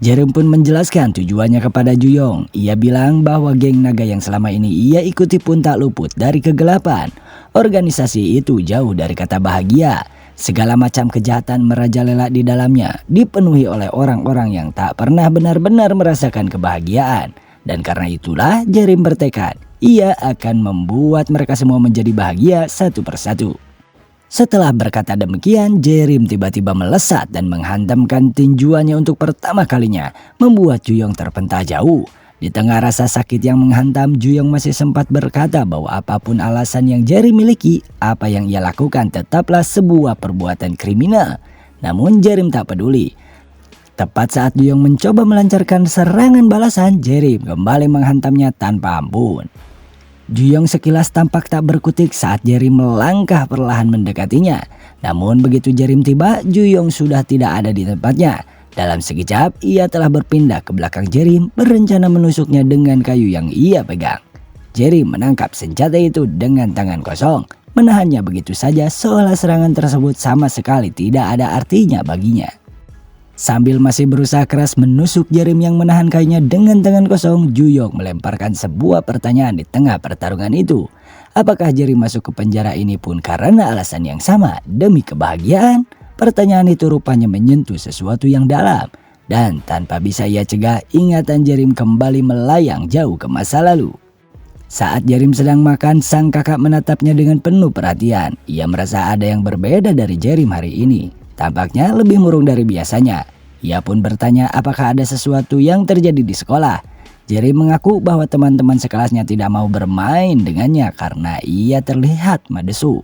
Jerry pun menjelaskan tujuannya kepada Juyong. Ia bilang bahwa geng naga yang selama ini ia ikuti pun tak luput dari kegelapan. Organisasi itu jauh dari kata bahagia. Segala macam kejahatan merajalela di dalamnya, dipenuhi oleh orang-orang yang tak pernah benar-benar merasakan kebahagiaan. Dan karena itulah Jerry bertekad, ia akan membuat mereka semua menjadi bahagia satu persatu. Setelah berkata demikian, Jerry tiba-tiba melesat dan menghantamkan tinjuannya untuk pertama kalinya, membuat Juyong terpental jauh. Di tengah rasa sakit yang menghantam, Juyong masih sempat berkata bahwa apapun alasan yang Jerry miliki, apa yang ia lakukan tetaplah sebuah perbuatan kriminal. Namun Jerry tak peduli. Tepat saat Juyong mencoba melancarkan serangan balasan, Jerry kembali menghantamnya tanpa ampun. Juyong sekilas tampak tak berkutik saat Jerry melangkah perlahan mendekatinya. Namun begitu Jerry tiba, Juyong sudah tidak ada di tempatnya. Dalam sekejap, ia telah berpindah ke belakang Jerry, berencana menusuknya dengan kayu yang ia pegang. Jerry menangkap senjata itu dengan tangan kosong, menahannya begitu saja seolah serangan tersebut sama sekali tidak ada artinya baginya. Sambil masih berusaha keras menusuk Jerry yang menahan kayunya dengan tangan kosong, Juyong melemparkan sebuah pertanyaan di tengah pertarungan itu. Apakah Jerry masuk ke penjara ini pun karena alasan yang sama, demi kebahagiaan? Pertanyaan itu rupanya menyentuh sesuatu yang dalam. Dan tanpa bisa ia cegah, ingatan Jerry kembali melayang jauh ke masa lalu. Saat Jerry sedang makan, sang kakak menatapnya dengan penuh perhatian. Ia merasa ada yang berbeda dari Jerry hari ini. Tampaknya lebih murung dari biasanya. Ia pun bertanya apakah ada sesuatu yang terjadi di sekolah. Jerry mengaku bahwa teman-teman sekelasnya tidak mau bermain dengannya karena ia terlihat madesu.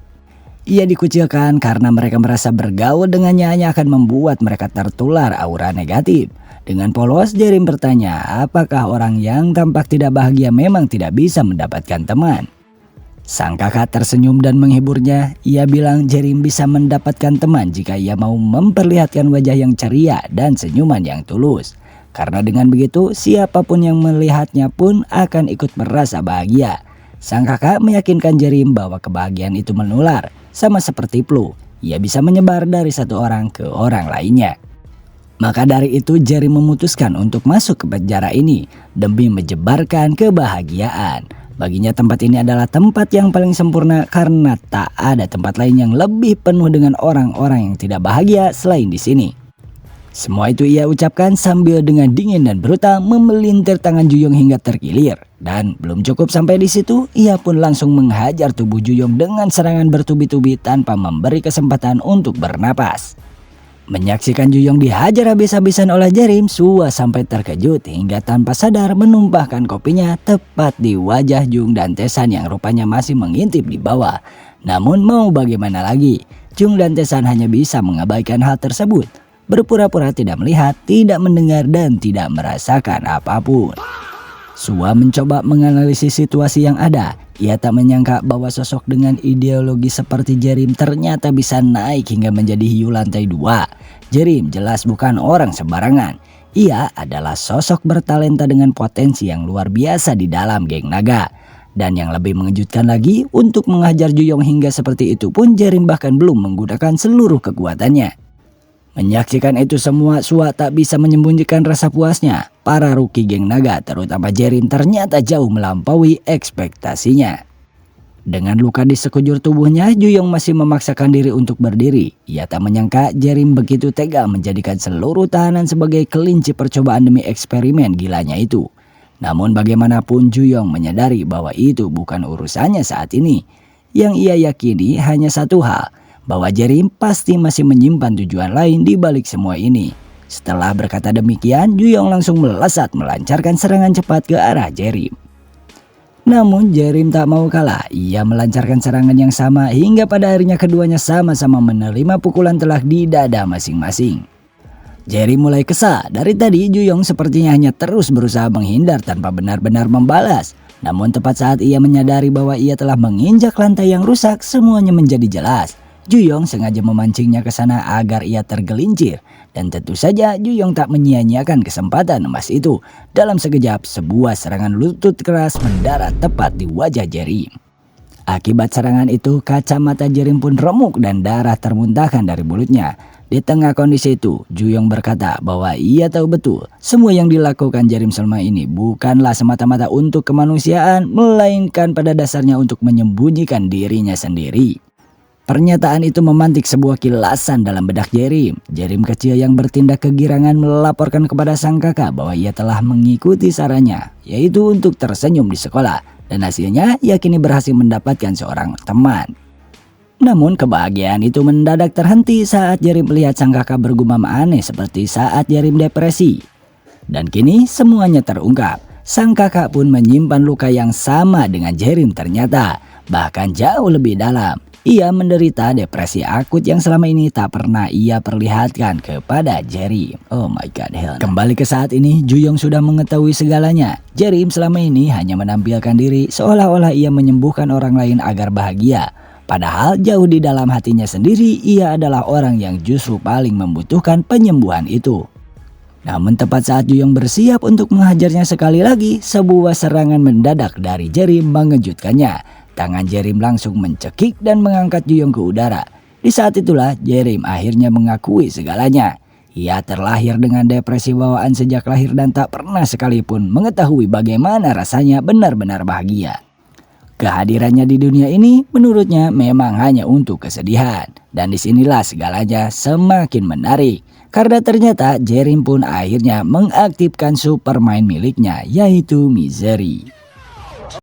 Ia dikucilkan karena mereka merasa bergaul dengannya hanya akan membuat mereka tertular aura negatif. Dengan polos, Jerry bertanya apakah orang yang tampak tidak bahagia memang tidak bisa mendapatkan teman. Sang kakak tersenyum dan menghiburnya. Ia bilang Jerry bisa mendapatkan teman jika ia mau memperlihatkan wajah yang ceria dan senyuman yang tulus. Karena dengan begitu, siapapun yang melihatnya pun akan ikut merasa bahagia. Sang kakak meyakinkan Jerry bahwa kebahagiaan itu menular, sama seperti flu. ia bisa menyebar dari satu orang ke orang lainnya. Maka dari itu Jerim memutuskan untuk masuk ke penjara ini demi menyebarkan kebahagiaan. Baginya tempat ini adalah tempat yang paling sempurna karena tak ada tempat lain yang lebih penuh dengan orang-orang yang tidak bahagia selain di sini. Semua itu ia ucapkan sambil dengan dingin dan brutal memelintir tangan Juyong hingga terkilir. Dan belum cukup sampai di situ, ia pun langsung menghajar tubuh Juyong dengan serangan bertubi-tubi tanpa memberi kesempatan untuk bernapas. Menyaksikan Juyong dihajar habis-habisan oleh Jerim, Sua sampai terkejut hingga tanpa sadar menumpahkan kopinya tepat di wajah Jung dan Tae-san yang rupanya masih mengintip di bawah. Namun mau bagaimana lagi, Jung dan Tae-san hanya bisa mengabaikan hal tersebut. Berpura-pura tidak melihat, tidak mendengar, dan tidak merasakan apapun. Sua mencoba menganalisis situasi yang ada. Ia tak menyangka bahwa sosok dengan ideologi seperti Jerim ternyata bisa naik hingga menjadi hiu lantai 2. Jerim jelas bukan orang sembarangan. Ia adalah sosok bertalenta dengan potensi yang luar biasa di dalam geng naga. Dan yang lebih mengejutkan lagi, untuk menghajar Juyong hingga seperti itu pun Jerim bahkan belum menggunakan seluruh kekuatannya. Menyaksikan itu semua, Sua tak bisa menyembunyikan rasa puasnya. Para rookie geng naga terutama Jerim ternyata jauh melampaui ekspektasinya. Dengan luka di sekujur tubuhnya, Juyong masih memaksakan diri untuk berdiri. Ia tak menyangka Jerim begitu tega menjadikan seluruh tahanan sebagai kelinci percobaan demi eksperimen gilanya itu. Namun bagaimanapun Juyong menyadari bahwa itu bukan urusannya saat ini. Yang ia yakini hanya satu hal, bahwa Jerim pasti masih menyimpan tujuan lain di balik semua ini. Setelah berkata demikian, Juyong langsung melesat melancarkan serangan cepat ke arah Jerim. Namun Jerim tak mau kalah, ia melancarkan serangan yang sama hingga pada akhirnya keduanya sama-sama menerima pukulan telak di dada masing-masing. Jerim mulai kesal, dari tadi Juyong sepertinya hanya terus berusaha menghindar tanpa benar-benar membalas. Namun tepat saat ia menyadari bahwa ia telah menginjak lantai yang rusak, semuanya menjadi jelas. Juyong sengaja memancingnya ke sana agar ia tergelincir. Dan tentu saja Juyong tak menyia-nyiakan kesempatan emas itu. Dalam sekejap sebuah serangan lutut keras mendarat tepat di wajah Jerim. Akibat serangan itu kacamata Jerim pun remuk dan darah termuntahkan dari mulutnya. Di tengah kondisi itu Juyong berkata bahwa ia tahu betul semua yang dilakukan Jerim selama ini bukanlah semata-mata untuk kemanusiaan, melainkan pada dasarnya untuk menyembunyikan dirinya sendiri. Pernyataan itu memantik sebuah kilasan dalam bedak Jerim. Jerim kecil yang bertindak kegirangan melaporkan kepada sang kakak bahwa ia telah mengikuti sarannya, yaitu untuk tersenyum di sekolah. Dan hasilnya ia kini berhasil mendapatkan seorang teman. Namun kebahagiaan itu mendadak terhenti saat Jerim melihat sang kakak bergumam aneh seperti saat Jerim depresi. Dan kini semuanya terungkap. Sang kakak pun menyimpan luka yang sama dengan Jerim ternyata, bahkan jauh lebih dalam. Ia menderita depresi akut yang selama ini tak pernah ia perlihatkan kepada Jerim. Oh my god, hell. Kembali ke saat ini, Juyong sudah mengetahui segalanya. Jerim selama ini hanya menampilkan diri seolah-olah ia menyembuhkan orang lain agar bahagia. Padahal jauh di dalam hatinya sendiri, ia adalah orang yang justru paling membutuhkan penyembuhan itu. Namun tepat saat Juyong bersiap untuk menghajarnya sekali lagi, sebuah serangan mendadak dari Jerim mengejutkannya. Tangan Jerim langsung mencekik dan mengangkat Juyong ke udara. Di saat itulah Jerim akhirnya mengakui segalanya. Ia terlahir dengan depresi bawaan sejak lahir dan tak pernah sekalipun mengetahui bagaimana rasanya benar-benar bahagia. Kehadirannya di dunia ini menurutnya memang hanya untuk kesedihan. Dan disinilah segalanya semakin menarik. Karena ternyata Jerim pun akhirnya mengaktifkan Supermind miliknya, yaitu Misery.